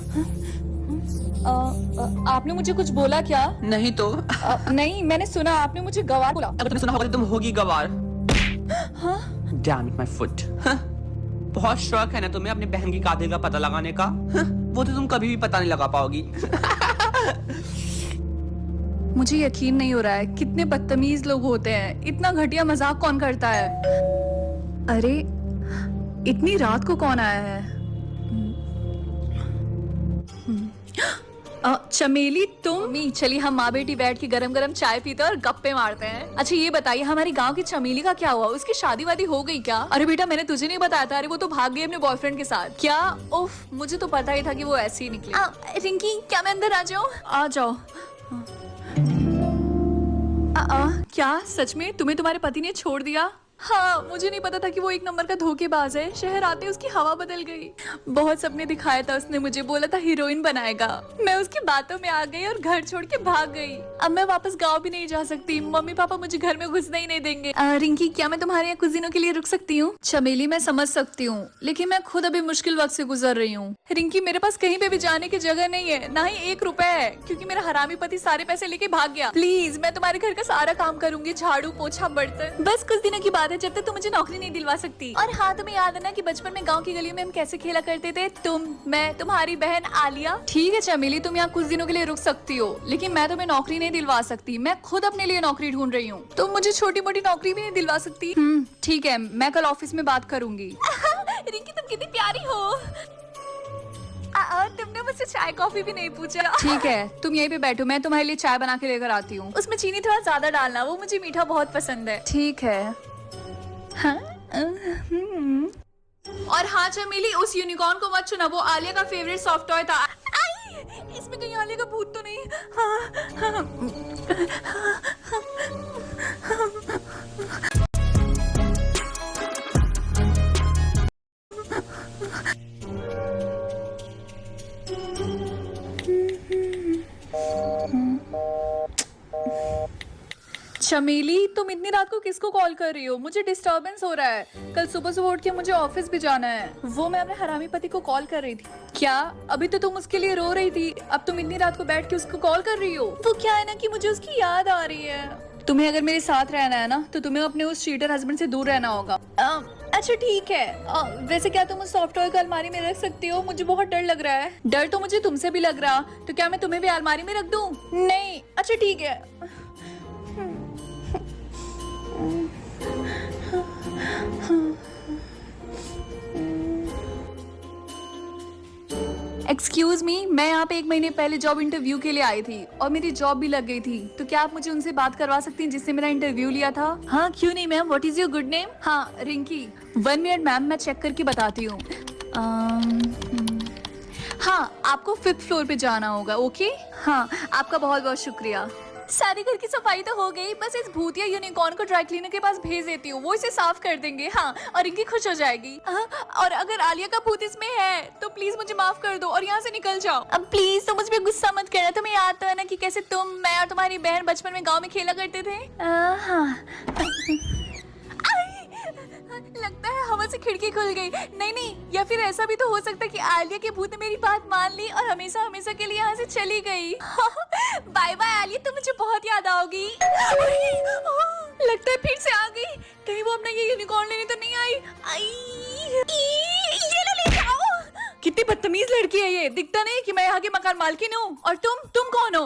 आपने मुझे कुछ बोला क्या? नहीं तो नहीं, मैंने सुना आपने मुझे गवार बोला। अगर तुमने सुना होगा तो तुम होगी गवार। हाँ? Damn it, my foot. हाँ? बहुत शौक है ना तुम्हें अपने बहन की कातिल का पता लगाने का? हाँ? वो तो तुम कभी भी पता नहीं लगा पाओगी। मुझे यकीन नहीं हो रहा है, कितने बदतमीज लोग होते हैं। इतना घटिया मजाक कौन करता है? अरे इतनी रात को कौन आया है? चमेली तुम? चलिए हम माँ बेटी बैठ के गरम गरम चाय पीते और गप्पे मारते हैं। अच्छा ये बताइए, हमारी गांव की चमेली का क्या हुआ? उसकी शादी वादी हो गई क्या? अरे बेटा मैंने तुझे नहीं बताया था। अरे वो तो भाग गई अपने बॉयफ्रेंड के साथ। क्या? उफ, मुझे तो पता ही था कि वो ऐसी ही निकली। रिंकी क्या मैं अंदर आ जाऊँ? आ जाओ। क्या सच में तुम्हें तुम्हारे पति ने छोड़ दिया? हाँ, मुझे नहीं पता था कि वो एक नंबर का धोखेबाज है। शहर आते उसकी हवा बदल गई। बहुत सपने दिखाया था उसने मुझे, बोला था हीरोइन बनाएगा। मैं उसकी बातों में आ गई और घर छोड़ के भाग गई। अब मैं वापस गांव भी नहीं जा सकती, मम्मी पापा मुझे घर में घुसने ही नहीं देंगे। रिंकी क्या मैं तुम्हारे यहाँ कुछ दिनों के लिए रुक सकती हूँ? चमेली मैं समझ सकती हूँ, लेकिन मैं खुद अभी मुश्किल वक्त से गुजर रही हूँ। रिंकी मेरे पास कहीं पे भी जाने की जगह नहीं है, ना ही 1 रुपए है, क्योंकि मेरा हरामी पति सारे पैसे लेके भाग गया। प्लीज मैं तुम्हारे घर का सारा काम करूंगी, झाड़ू पोछा बर्तन। बस कुछ दिनों की बात है, जब तक तुम मुझे नौकरी नहीं दिलवा सकती। और हाँ, तुम्हें याद है ना कि बचपन में गांव की गलियों में हम कैसे खेला करते थे? तुम, मैं, तुम्हारी बहन आलिया। ठीक है चमेली, तुम यहाँ कुछ दिनों के लिए रुक सकती हो, लेकिन मैं तुम्हें नौकरी नहीं दिलवा सकती। मैं खुद अपने लिए नौकरी ढूंढ रही हूँ। तुम मुझे छोटी मोटी नौकरी भी नहीं दिलवा सकती? ठीक है, मैं कल ऑफिस में बात करूंगी। रिंकी तुम कितनी प्यारी हो। तुमने मुझसे चाय कॉफी भी नहीं पूछा। ठीक है, तुम यहीं पे बैठो, मैं तुम्हारे लिए चाय बना के लेकर आती हूँ। उसमें चीनी थोड़ा ज्यादा डालना, वो मुझे मीठा बहुत पसंद है। ठीक है। हाँ? और हाँ चमेली, उस यूनिकॉर्न को मत छूना, वो आलिया का फेवरेट सॉफ्ट टॉय था। आई, इसमें कहीं आलिया का भूत तो नहीं? चमेली, तुम इतनी रात को किसको कॉल कर रही हो? मुझे डिस्टरबेंस हो रहा है। कल सुबह सुबह उठ के मुझे ऑफिस भी जाना है। वो मैं अपने हरामी पति को कॉल कर रही थी। क्या? अभी तो तुम उसके लिए रो रही थी, अब तुम इतनी रात को बैठ के उसको कॉल कर रही हो? वो क्या है ना कि मुझे उसकी याद आ रही है। तुम्हें अगर मेरे साथ रहना है ना, तो तुम्हें अपने उस चीटर हस्बैंड से दूर रहना होगा। अच्छा ठीक है। वैसे क्या तुम उस सॉफ्ट टॉय को अलमारी में रख सकती हो? मुझे बहुत डर लग रहा है। डर तो मुझे तुमसे भी लग रहा, तो क्या मैं तुम्हें भी अलमारी में रख दूं? नहीं। अच्छा ठीक है। एक्सक्यूज मी, मैं यहाँ पे 1 महीने पहले जॉब इंटरव्यू के लिए आई थी और मेरी जॉब भी लग गई थी, तो क्या आप मुझे उनसे बात करवा सकती हैं जिससे मेरा इंटरव्यू लिया था? हाँ क्यों नहीं ma'am, what is your good name? हाँ रिंकी। 1 मिनट मैम, मैं चेक करके बताती हूँ। हाँ, आपको 5th फ्लोर पे जाना होगा। ओके हाँ, आपका बहुत बहुत शुक्रिया। सारी घर की सफाई तो हो गई, बस इस भूतिया यूनिकॉर्न को ड्राई क्लीनर के पास भेज देती हूँ, वो इसे साफ कर देंगे। हाँ, और इनकी खुश हो जाएगी। और अगर आलिया का भूत इसमें है तो प्लीज मुझे माफ कर दो और यहाँ से निकल जाओ। अब प्लीज तो मुझ पे गुस्सा मत करना। तुम्हें याद तो है ना कि कैसे तुम, मैं और तुम्हारी बहन बचपन में गाँव में खेला करते थे? हाँ। लगता है हवा से खिड़की खुल गई। नहीं, या फिर ऐसा भी तो हो सकता है कि आलिया के भूत ने मेरी बात मान ली और हमेशा हमेशा के लिए यहाँ से चली गई। बाय बाय आलिया, तुम मुझे बहुत याद आओगी। लगता है फिर से आ गई। कहीं वो अपना ये यूनिकॉर्न लेने तो नहीं आई? ये लो, ले जाओ। कितनी बदतमीज लड़की है ये। दिखता नहीं कि मैं यहाँ की मकान मालकिन हूँ। और तुम कौन हो?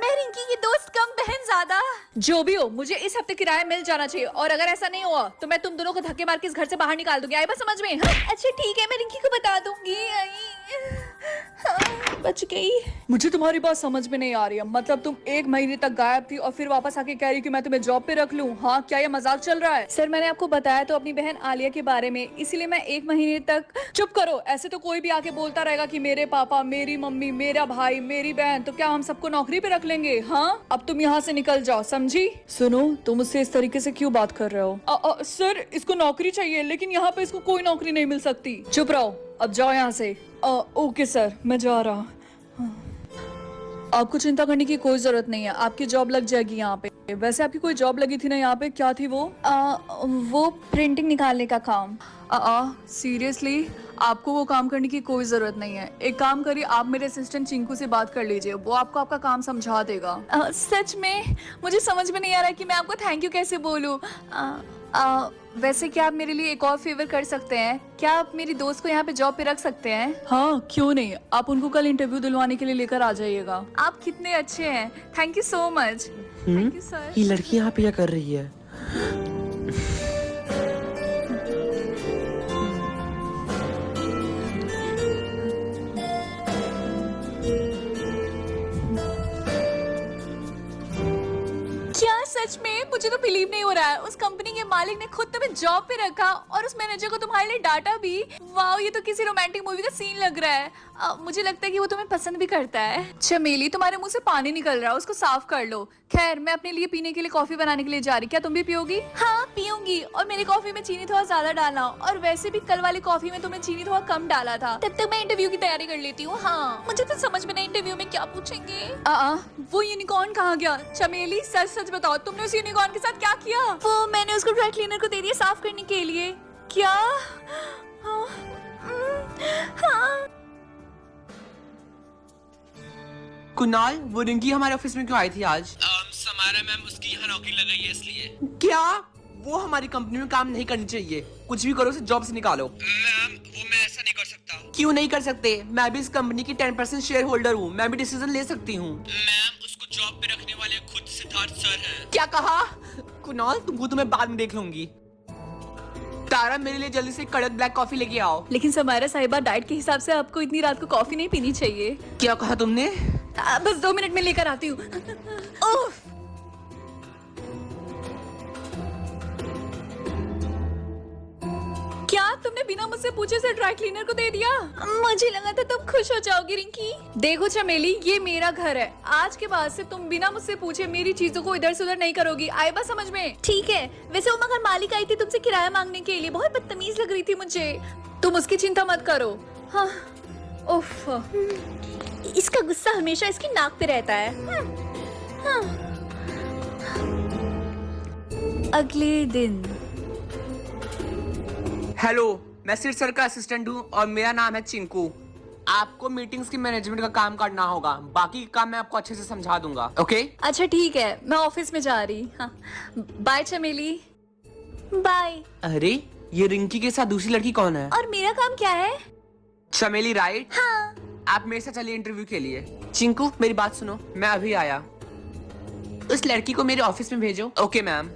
मैं रिंकी की दोस्त कम बहन ज्यादा। जो भी हो, मुझे इस हफ्ते किराया मिल जाना चाहिए, और अगर ऐसा नहीं हुआ तो मैं तुम दोनों को धक्के मार के इस घर से बाहर निकाल दूंगी। आई बात समझ में? हाँ? अच्छा ठीक है, मैं रिंकी को बता दूंगी। बच गई। मुझे तुम्हारी बात समझ में नहीं आ रही है। मतलब तुम 1 महीने तक गायब थी और फिर वापस आके कह रही कि मैं तुम्हें जॉब पे रख लूं। हाँ, क्या ये मजाक चल रहा है? सर मैंने आपको बताया तो अपनी बहन आलिया के बारे में, इसीलिए मैं 1 महीने तक। चुप करो, ऐसे तो कोई भी आके बोलता रहेगा कि मेरे पापा, मेरी मम्मी, मेरा भाई, मेरी बहन, तो क्या हम सबको नौकरी पे रख लेंगे? हाँ, अब तुम यहाँ से निकल जाओ, समझी? सुनो, तुम मुझसे इस तरीके से क्यों बात कर रहे हो? सर इसको नौकरी चाहिए, लेकिन यहाँ पे इसको कोई नौकरी नहीं मिल सकती। चुप रहो, अब जाओ यहाँ से। ओके सर, मैं जा रहा। आपको चिंता करने की कोई जरूरत नहीं है, आपकी जॉब लग जाएगी यहाँ पे। वैसे आपकी कोई जॉब लगी थी ना यहाँ पे, क्या थी वो? वो प्रिंटिंग निकालने का काम। सीरियसली, आपको वो काम करने की कोई जरूरत नहीं है। एक काम करिए, आप मेरे असिस्टेंट चिंकू से बात कर लीजिए, वो आपको आपका काम समझा देगा। सच में मुझे समझ में नहीं आ रहा है कि मैं आपको थैंक यू कैसे बोलूँ। वैसे क्या आप मेरे लिए एक और फेवर कर सकते हैं? क्या आप मेरी दोस्त को यहाँ पे जॉब पे रख सकते हैं? हाँ क्यों नहीं, आप उनको कल इंटरव्यू दिलवाने के लिए लेकर आ जाइएगा। आप कितने अच्छे हैं, thank you so much. Thank you sir. ये लड़की यहाँ पे क्या कर रही है? क्या सच में? मुझे तो बिलीव नहीं हो रहा है। उस कंपनी के मालिक ने खुद तुम्हें जॉब पे रखा और उस मैनेजर को तुम्हारे लिए डाटा भी। वाओ, ये तो किसी रोमांटिक मूवी का सीन लग रहा है। मुझे लगता है कि वो तुम्हें पसंद भी करता है। चमेली, तुम्हारे मुंह से पानी निकल रहा है, उसको साफ कर लो। खैर, मैं अपने लिए पीने के लिए कॉफी बनाने के लिए जा रही। क्या तुम भी पियोगी? हाँ पीऊंगी, और मेरी कॉफी में चीनी थोड़ा ज्यादा डालना। और वैसे भी कल वाली कॉफी में तुमने चीनी थोड़ा कम डाला था। तब तक मैं इंटरव्यू की तैयारी कर लेती हूँ। हाँ, मुझे तो समझ में नहीं इंटरव्यू में क्या पूछेंगे। वो यूनिकॉर्न कहाँ गया? चमेली सच सच बताओ, तुमने उस यूनिकॉर्न के साथ क्या किया? वो मैंने उसको ड्राई क्लीनर को दे दिया साफ करने के लिए। क्या? हाँ। कुणाल, वो रिंकी हमारे ऑफिस में क्यों आई थी आज? समारा मैम, उसकी यहाँ नौकरी लग गई है इसलिए। क्या? वो हमारी कंपनी में काम नहीं करनी चाहिए। कुछ भी करो, उसे जॉब से निकालो। मैम, वो मैं ऐसा नहीं कर सकता। क्यों नहीं कर सकते? मैं भी इस कंपनी की 10% शेयर होल्डर हूँ, मैं भी डिसीजन ले सकती हूँ। मैम, उसको जॉब पे रखने वाले खुद सिद्धार्थ सर हैं। क्या कहा? कुणाल, तुमको तो मैं बाद में देख लूंगी। तारा, मेरे लिए जल्दी से कड़क ब्लैक कॉफी लेके आओ। लेकिन समारा साहिबा, डाइट के हिसाब से आपको इतनी रात को कॉफी नहीं पीनी चाहिए। क्या कहा तुमने? बस 2 मिनट में लेकर आती हूँ। तुमने बिना मुझसे पूछे से ड्राई क्लीनर को दे दिया। मुझे लगा था तुम खुश हो जाओगी रिंकी। देखो चमेली, ये मेरा घर है। आज के बाद से तुम बिना मुझसे पूछे मेरी चीजों को इधर से उधर नहीं करोगी। आए बात समझ में? ठीक है। वैसे वो मगर मालिक आई थी तुमसे किराया मांगने के लिए, बहुत बदतमीज लग रही थी मुझे। तुम उसकी चिंता मत करो। हाँ, उफ, इसका गुस्सा हमेशा इसकी नाक पे रहता है। अगले दिन। हेलो, मैं सिर सर का असिस्टेंट हूँ और मेरा नाम है चिंकू। आपको मीटिंग्स की मैनेजमेंट का काम करना होगा, बाकी काम मैं आपको अच्छे से समझा दूंगा। ओके? अच्छा ठीक है, मैं ऑफिस में जा रही। हाँ, बाय चमेली। बाय। अरे, ये रिंकी के साथ दूसरी लड़की कौन है? और मेरा काम क्या है? चमेली, राइट? हाँ। आप मेरे साथ चलिए इंटरव्यू के लिए। चिंकू, मेरी बात सुनो, मैं अभी आया। उस लड़की को मेरे ऑफिस में भेजो। Okay ma'am.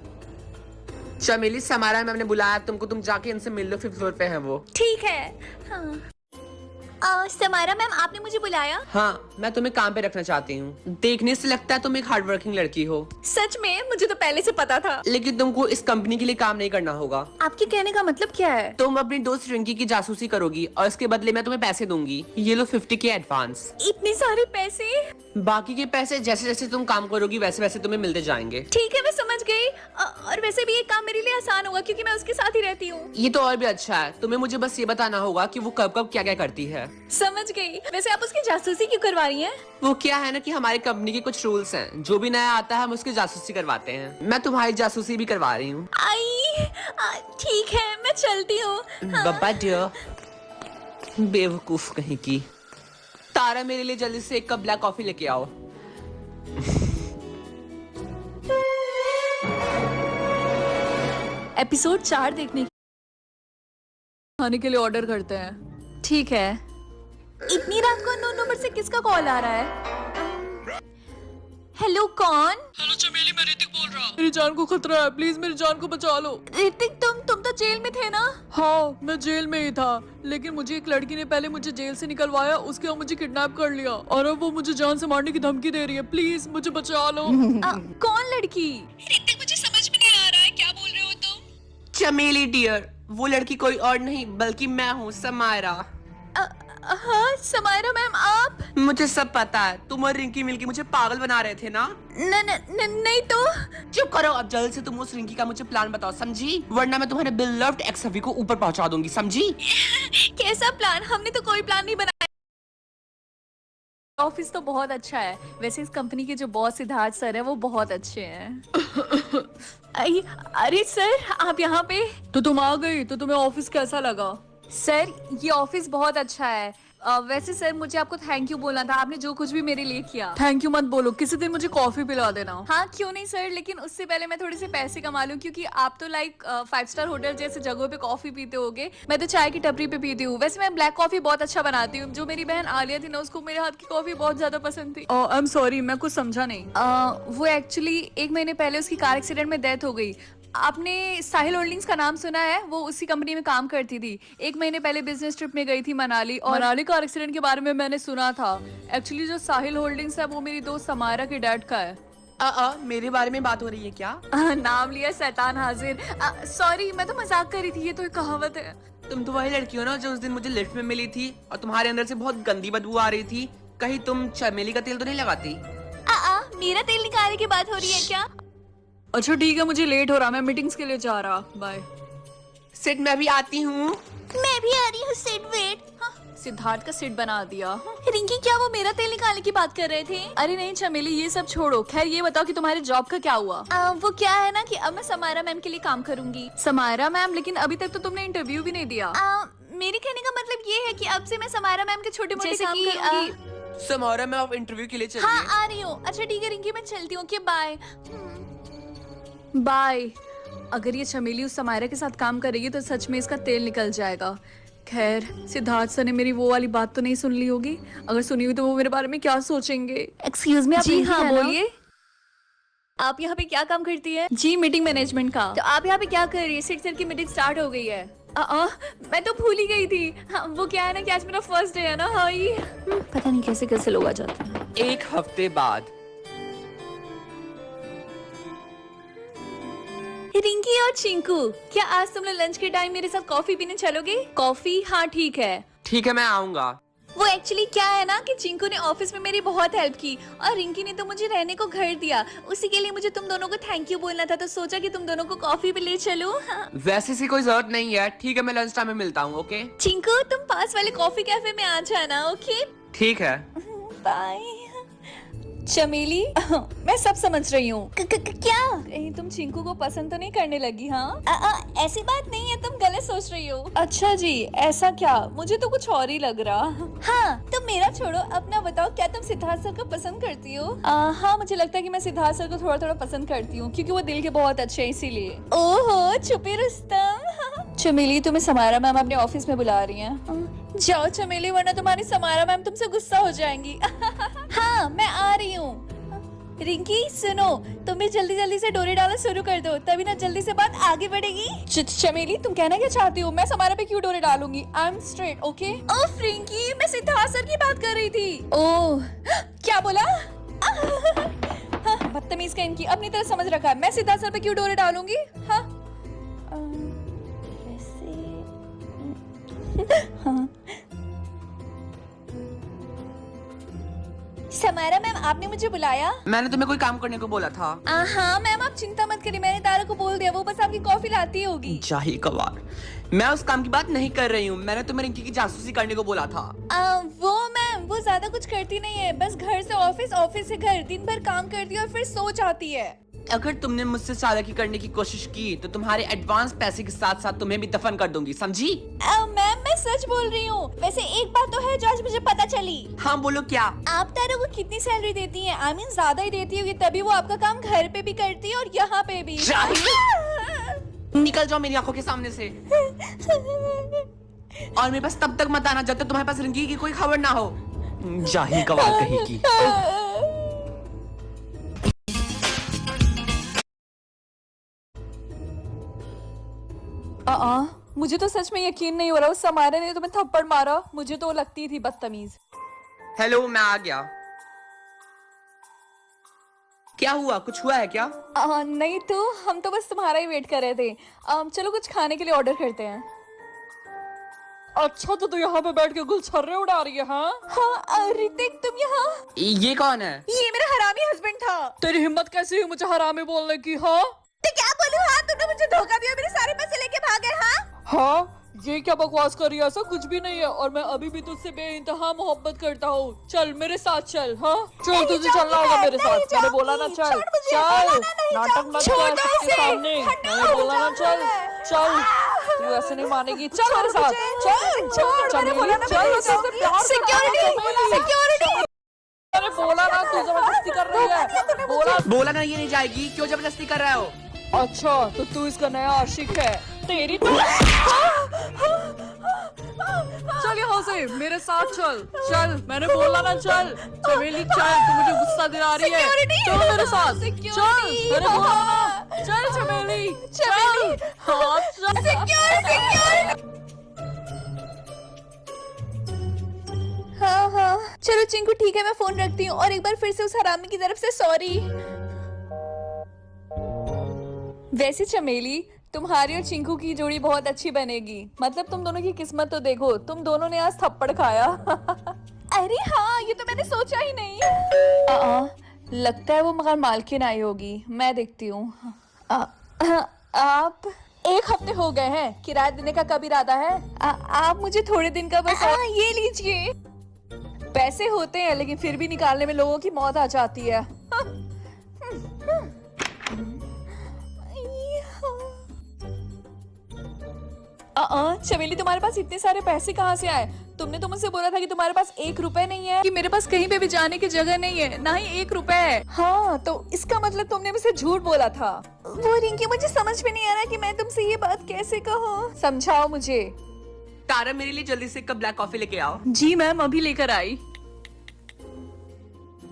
चमेली, समारा मैम ने बुलाया तुमको, तुम जाके इनसे मिल लो, 5th फ्लोर पे है वो। ठीक है। हाँ। समारा मैम, आपने मुझे बुलाया? हाँ, मैं तुम्हें काम पे रखना चाहती हूँ। देखने से लगता है तुम एक हार्ड वर्किंग लड़की हो। सच में? मुझे तो पहले से पता था। लेकिन तुमको इस कंपनी के लिए काम नहीं करना होगा। आपके कहने का मतलब क्या है? तुम अपनी दोस्त रिंकी की जासूसी करोगी और इसके बदले मैं तुम्हें पैसे दूंगी। ये लो 50 के एडवांस। इतने सारे पैसे? बाकी के पैसे जैसे जैसे तुम काम करोगी वैसे वैसे तुम्हें मिलते जाएंगे। ठीक है, मैं समझ गई। और वैसे भी ये काम मेरे लिए आसान होगा क्योंकि मैं उसके साथ ही रहती हूँ। ये तो और भी अच्छा है। तुम्हें मुझे बस ये बताना होगा कि वो कब कब क्या क्या करती है। समझ गई। वैसे आप उसकी जासूसी क्यों करवा रही हैं? वो क्या है ना कि हमारी कंपनी के कुछ रूल्स हैं, जो भी नया आता है हम उसकी जासूसी करवाते हैं। मैं तुम्हारी जासूसी भी करवा रही हूँ। ठीक है, मैं चलती हूँ। बब्बा डियर, बेवकूफ कहीं की। तारा, मेरे लिए जल्दी से 1 कप ब्लैक कॉफी लेके आओ। एपिसोड 4 देखने खाने के लिए ऑर्डर करते हैं। ठीक है। इतनी रात को अननोन नंबर से किसका कॉल आ रहा है? हेलो, कौन? हेलो चमेली, मैं ऋतिक बोल रहा हूँ। मेरी जान को खतरा है, प्लीज मेरी जान को बचा लो। ऋतिक, तुम तो जेल में थे ना? हाँ, मैं जेल में ही था, लेकिन मुझे एक लड़की ने पहले मुझे जेल से निकलवाया, उसके बाद मुझे किडनैप कर लिया और अब वो मुझे जान से मारने की धमकी दे रही है। प्लीज मुझे बचा लो। कौन लड़की? ऋतिक, मुझे समझ में नहीं आ रहा है, क्या बोल रहे हो तुम? चमेली डियर, वो लड़की कोई और नहीं बल्कि मैं हूँ, समारा। हाँ, समायरा मैम, आप? मुझे सब पता है। तुम और रिंकी मिलके मुझे पागल बना रहे थे ना? नहीं तो। चुप करो, अब जल्द से तुम उस रिंकी का मुझे प्लान बताओ, समझी? वरना मैं तुम्हारे बिलव्ड एक्स हबी को ऊपर पहुंचा दूंगी, समझी? कैसा प्लान? हमने तो कोई प्लान नहीं बनाया। ऑफिस तो बहुत अच्छा है। वैसे इस कंपनी के जो बॉस सिद्धार्थ सर है वो बहुत अच्छे हैं। अरे सर, आप यहाँ पे? तो तुम आ गई, तो तुम्हें ऑफिस कैसा लगा? सर, ये ऑफिस बहुत अच्छा है। वैसे सर, मुझे आपको थैंक यू बोलना था, आपने जो कुछ भी मेरे लिए किया। थैंक यू मत बोलो, किसी दिन मुझे कॉफी पिला देना। हाँ, क्यों नहीं सर, लेकिन उससे पहले मैं थोड़े से पैसे कमा लूं क्योंकि आप तो लाइक 5 स्टार होटल जैसे जगहों पे कॉफी पीते होगे, मैं तो चाय की टपरी पे पीती हूँ। वैसे मैं ब्लैक कॉफी बहुत अच्छा बनाती हूँ। जो मेरी बहन आलिया थी ना, उसको मेरे हाथ की कॉफी बहुत ज्यादा पसंद थी। आई एम सॉरी, मैं कुछ समझा नहीं। वो एक्चुअली 1 महीने पहले उसकी कार एक्सीडेंट में डेथ हो गई। आपने साहिल होल्डिंग्स का नाम सुना है? वो उसी कंपनी में काम करती थी। 1 महीने पहले बिजनेस ट्रिप में गई थी मनाली, और मनाली कार एक्सीडेंट के बारे में मैंने सुना था। एक्चुअली जो साहिल होल्डिंग्स है वो मेरी दोस्त समायरा के डैड का है। मेरे बारे में बात हो रही है क्या? नाम लिया शैतान हाजिर। सॉरी, मैं तो मजाक कर रही थी, ये तो एक कहावत है। तुम तो वही लड़की हो ना जो उस दिन मुझे लिफ्ट में मिली थी और तुम्हारे अंदर से बहुत गंदी बदबू आ रही थी। कहीं तुम चमेली का तेल तो नहीं लगाती? मेरा तेल निकालने की बात हो रही है क्या? अच्छा ठीक है, मुझे लेट हो रहा, मैं मीटिंग्स के लिए जा रहा। बाय। सिट, मैं भी आती हूँ। मैं भी आ रही हूँ। Seat, wait. सिद्धार्थ का सिट बना दिया। रिंकी, क्या वो मेरा तेल निकालने की बात कर रहे थे? अरे नहीं चमेली, ये सब छोड़ो। खैर ये बताओ कि तुम्हारे जॉब का क्या हुआ? वो क्या है ना कि अब मैं समायरा मैम के लिए काम करूंगी। समायरा मैम? लेकिन अभी तक तो तुमने इंटरव्यू भी नहीं दिया। मेरे कहने का मतलब ये है कि अब से मैं समायरा मैम के छोटे मोटे काम करूंगी। समारा मैम, आप इंटरव्यू के लिए चलिए। हाँ, आ रही हूँ। अच्छा ठीक है रिंकी, मैं चलती हूँ। Bye bye. अगर ये चमेली उस समायरा के साथ काम करेगी तो सच में इसका तेल निकल जाएगा। खैर, सिद्धार्थ सर ने मेरी वो वाली बात तो नहीं सुन ली होगी। अगर सुनी हुई तो वो मेरे बारे में क्या सोचेंगे। एक्सक्यूज मी, आप जी हाँ, बोलिए। आप यहाँ पे क्या काम करती है? जी, मीटिंग मैनेजमेंट का। तो आप यहाँ पे क्या कर रही है? सिट सर की मीटिंग स्टार्ट हो गई है। मैं तो भूल ही गई थी। हाँ, वो क्या है ना कि आज मेरा फर्स्ट डे है ना। हाँ, पता नहीं कैसे कैसे लोग आ जाते हैं। 1 हफ्ते बाद। रिंकी और चिंकू, क्या आज तुम लोग लंच के टाइम मेरे साथ कॉफी पीने चलोगे? कॉफी? हाँ ठीक है। ठीक है, मैं आऊंगा। वो एक्चुअली क्या है ना कि चिंकू ने ऑफिस में मेरी बहुत हेल्प की और रिंकी ने तो मुझे रहने को घर दिया। उसी के लिए मुझे तुम दोनों को थैंक यू बोलना था, तो सोचा कि तुम दोनों को कॉफी पे ले चलूं। हाँ। वैसे सी कोई जरूरत नहीं है। ठीक है, मैं लंच टाइम में मिलता हूँ। ओके चिंकू, तुम पास वाले कॉफी कैफे में आ जाना। ओके ठीक है। बाय। चमेली, मैं सब समझ रही हूँ। क्या कहीं तुम चिंकू को पसंद तो नहीं करने लगी? हाँ ऐसी बात नहीं है, तुम गलत सोच रही हो। अच्छा जी, ऐसा क्या? मुझे तो कुछ और ही लग रहा। हाँ तुम मेरा छोड़ो, अपना बताओ, क्या तुम सिद्धार्थ सर को पसंद करती हो? हाँ मुझे लगता है कि मैं सिद्धार्थ सर को थोड़ा थोड़ा पसंद करती हूँ, क्योंकि वो दिल के बहुत अच्छे हैं इसीलिए। ओहो छुपी रुस्तम। चमेली, तुम्हें समारा मैम अपने ऑफिस में बुला रही हैं। जाओ चमेली, वरना तुम्हारी समारा मैम तुमसे गुस्सा हो जाएंगी। हाँ मैं आ रही हूँ। रिंकी सुनो, तुम भी जल्दी जल्दी से डोरे डालना शुरू कर दो, तभी ना जल्दी से बात आगे बढ़ेगी। चमेली, तुम कहना क्या चाहती हो? मैं समारा पे क्यों डोरे डालूंगी? I am straight. ओके। ओह रिंकी, मैं सिद्धार्थ सर की बात कर रही थी। ओह क्या बोला? बदतमीज का इनकी अपनी तरह समझ रखा है। मैं सिद्धार्थ सर पे क्यों डोरे डालूंगी? हाँ हाँ। समारा मैम, आपने मुझे बुलाया? मैंने तुम्हें कोई काम करने को बोला था। हाँ मैम, आप चिंता मत करिए, मैंने तारा को बोल दिया, वो बस आपकी कॉफी लाती होगी। जाहिल कवार, मैं उस काम की बात नहीं कर रही हूँ। मैंने तुम्हें रिंकी की जासूसी करने को बोला था। वो मैम, वो ज्यादा कुछ करती नहीं है, बस घर से ऑफिस, ऑफिस से घर, दिन भर काम करती है और फिर सो जाती है। अगर तुमने मुझसे चालाकी करने की कोशिश की तो तुम्हारे एडवांस पैसे के साथ साथ तुम्हें भी दफन कर दूंगी, समझी? मैम मैं सच बोल रही हूँ। वैसे एक बात तो है जो आज मुझे पता चली। हाँ बोलो, क्या? आप तारा को कितनी सैलरी देती हैं? आई मीन ज्यादा ही देती होगी, तभी वो आपका काम घर पे भी करती है और यहाँ पे भी। निकल जाओ मेरी आंखों के सामने से। और मेरे पास तब तक मत आना जब तक तुम्हारे पास रिंकी की कोई खबर ना हो। जाहिल कवार कहेगी। मुझे तो सच में यकीन नहीं हो रहा, उस समारा ने तुम्हें थप्पड़ मारा। मुझे तो लगती थी बदतमीज। हेलो, मैं आ गया। क्या हुआ? कुछ हुआ है क्या? नहीं तो हम तो बस तुम्हारा ही वेट कर रहे थे। चलो कुछ खाने के लिए ऑर्डर करते हैं। अच्छा तो तू यहाँ पे बैठ के गुलछर्रे उड़ा रही है? हाँ ऋतिक, तुम यहाँ? ये कौन है? ये मेरा हरामी हस्बैंड था। तेरी हिम्मत कैसी हुई मुझे हरामी बोलने की? हाँ तो क्या बोलूं? हाँ तुमने मुझे धोखा दिया, मेरे सारे पैसे लेके भाग गए। हाँ ये क्या बकवास कर रही है? ऐसा कुछ भी नहीं है, और मैं अभी भी तुझसे बेइंतहा मोहब्बत करता हूँ। चल मेरे साथ चल। हाँ चल, तुझे चलना होगा मेरे साथ। मैंने बोला ना चल। चल नाटक मत कर सबके सामने, मैंने बोला ना चल। चल तू ऐसे नहीं मानेगी, चल मेरे साथ। चल चमेली, चल सिक्योरिटी। अरे बोला ना, तू जबरदस्ती कर रही है। बोला ना ये नहीं जाएगी, क्यों जबरदस्ती कर रहे हो? अच्छा तो तू इसका नया आशिक है? तेरी तो चल यहाँ से मेरे साथ चल। चल मैंने बोला ना चल। चमेली चल, तू मुझे गुस्सा दिला रही है। चल मेरे साथ चल, मैंने बोला ना। चल चमेली चल। हाँ चल। हाँ चलो चिंकू ठीक है, मैं फोन रखती हूँ और एक बार फिर से उस हरामी की तरफ से सॉरी। वैसे चमेली, तुम्हारी और चिंकू की जोड़ी बहुत अच्छी बनेगी। मतलब तुम दोनों की किस्मत तो देखो, तुम दोनों ने आज थप्पड़ खाया। अरे हाँ, ये तो मैंने सोचा ही नहीं। लगता है वो मगर मालकिन आई होगी, मैं देखती हूँ। आप 1 हफ्ते हो गए हैं, किराया देने का कब इरादा है? आप मुझे थोड़े दिन का बस ये लीजिए। पैसे होते हैं लेकिन फिर भी निकालने में लोगों की मौत आ जाती है। चमेली, तुम्हारे पास इतने सारे पैसे कहाँ से आए? तुमने तो मुझसे बोला था कि तुम्हारे पास 1 रुपए नहीं है, कि मेरे पास कहीं पे भी जाने की जगह नहीं है, ना ही 1 रुपए है। हाँ तो इसका मतलब तुमने मुझसे झूठ बोला था। वो रिंकी, मुझे समझ में नहीं आ रहा कि मैं तुमसे ये बात कैसे कहूँ, समझाओ मुझे। तारा, मेरे लिए जल्दी से 1 कप ब्लैक कॉफी लेके आओ। जी मैम, अभी लेकर आई।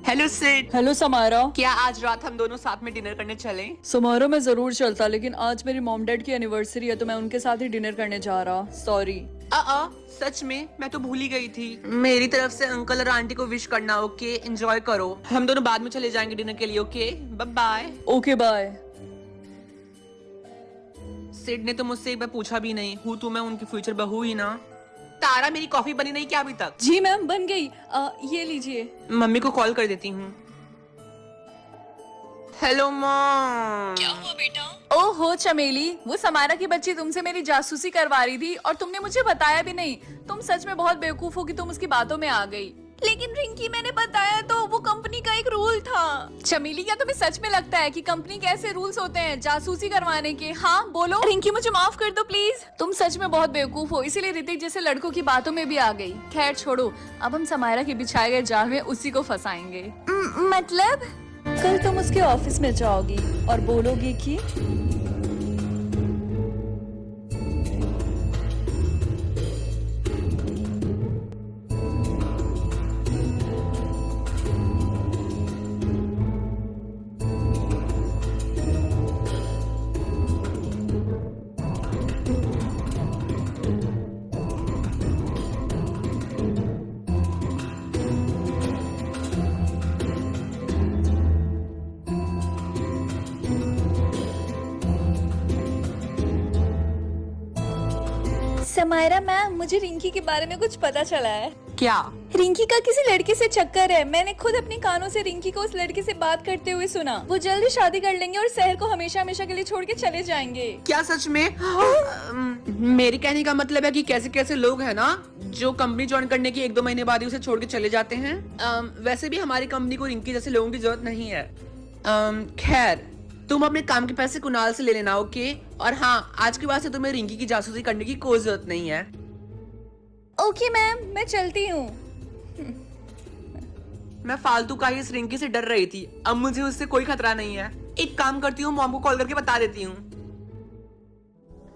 हेलो सिड। हेलो समारा। क्या आज रात हम दोनों साथ में डिनर करने चलें? समारा मैं जरूर चलता, लेकिन आज मेरी मॉम डैड की एनिवर्सरी है तो मैं उनके साथ ही डिनर करने जा रहा। सॉरी। सच में मैं तो भूल ही गई थी। मेरी तरफ से अंकल और आंटी को विश करना। ओके, एंजॉय करो। हम दोनों बाद में चले जाएंगे डिनर के लिए। Okay bye bye. Okay bye. Sid ने तो मुझसे एक बार पूछा भी नहीं, हूँ तो मैं उनकी फ्यूचर बहू ही ना। तारा, मेरी कॉफी बनी नहीं क्या अभी तक? जी मैम बन गई। ये लीजिए। मम्मी को कॉल कर देती हूँ। Hello mom. क्या हुआ बेटा? ओहो चमेली, वो समारा की बच्ची तुमसे मेरी जासूसी करवा रही थी और तुमने मुझे बताया भी नहीं। तुम सच में बहुत बेवकूफ हो कि तुम उसकी बातों में आ गई। लेकिन रिंकी मैंने बताया तो वो कंपनी का एक रूल था। चमेली, क्या तुम्हें सच में लगता है कि कंपनी के ऐसे रूल्स होते हैं जासूसी करवाने के? हाँ बोलो। रिंकी मुझे माफ कर दो प्लीज। तुम सच में बहुत बेवकूफ हो, इसीलिए ऋतिक जैसे लड़कों की बातों में भी आ गई। खैर छोड़ो, अब हम समारा के बिछाए गए जाल में उसी को फंसाएंगे। मतलब कल तुम उसके ऑफिस में जाओगी और बोलोगी कि समायरा मैम, मुझे रिंकी के बारे में कुछ पता चला है। क्या? रिंकी का किसी लड़के से चक्कर है। मैंने खुद अपने कानों से रिंकी को उस लड़के से बात करते हुए सुना। वो जल्दी शादी कर लेंगे और शहर को हमेशा हमेशा के लिए छोड़ के चले जाएंगे। क्या सच में? मेरे कहने का मतलब है कि कैसे कैसे लोग हैं ना जो कंपनी ज्वाइन करने के 1-2 महीने बाद ही उसे छोड़ के चले जाते हैं। वैसे भी हमारी कंपनी को रिंकी जैसे लोगों की जरूरत नहीं है। खैर, तुम अपने काम के पैसे कुणाल से ले लेना, ओके? और हाँ, आज के बाद से तुम्हें रिंकी की जासूसी करने की कोई जरूरत नहीं है। ओके मैम, मैं चलती हूँ। मैं फालतू का ही इस रिंकी से डर रही थी, अब मुझे उससे कोई खतरा नहीं है। एक काम करती हूँ, मॉम को कॉल करके बता देती हूँ।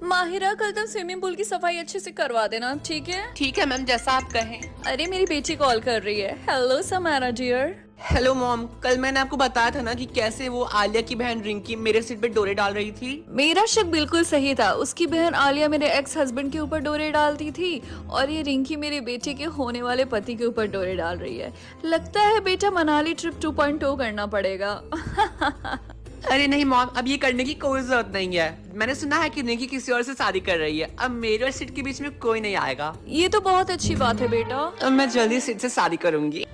माहिरा, कल तुम स्विमिंग पूल की सफाई अच्छे से करवा देना, ठीक है? ठीक है मैम, जैसा आप कहें। अरे मेरी बेटी कॉल कर रही है। Hello Samara dear. Hello mom, कल मैंने आपको बताया था ना कि कैसे वो आलिया की बहन रिंकी मेरे सिर पे डोरे डाल रही थी। मेरा शक बिल्कुल सही था। उसकी बहन आलिया मेरे एक्स हस्बैंड के ऊपर डोरे डालती थी और ये रिंकी मेरे बेटे के होने वाले पति के ऊपर डोरे डाल रही है। लगता है बेटा मनाली ट्रिप 2.0 करना पड़ेगा। अरे नहीं मॉम, अब ये करने की कोई जरूरत नहीं है। मैंने सुना है कि रिंकी किसी और से शादी कर रही है। अब मेरे और सिड के बीच में कोई नहीं आएगा। ये तो बहुत अच्छी बात है बेटा। अब मैं जल्दी सिड से शादी करूंगी।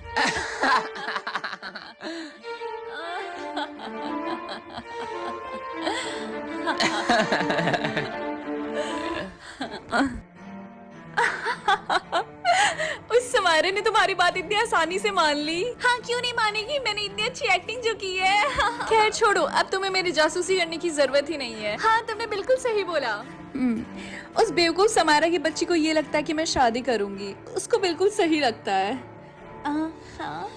उस समारे ने तुम्हारी बात इतनी आसानी से मान ली। हाँ, क्यों नहीं मानेगी? मैंने इतनी अच्छी एक्टिंग जो की है। खैर छोड़ो, अब तुम्हें मेरी जासूसी करने की जरूरत ही नहीं है। हाँ, तुमने बिल्कुल सही बोला। उस बेवकूफ समारा की बच्ची को ये लगता है कि मैं शादी करूंगी। उसको बिल्कुल सही लगता है। हाँ,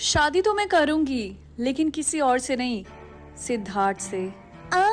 शादी तो मैं करूंगी, लेकिन किसी और से नहीं, सिद्धार्थ से। हाँ।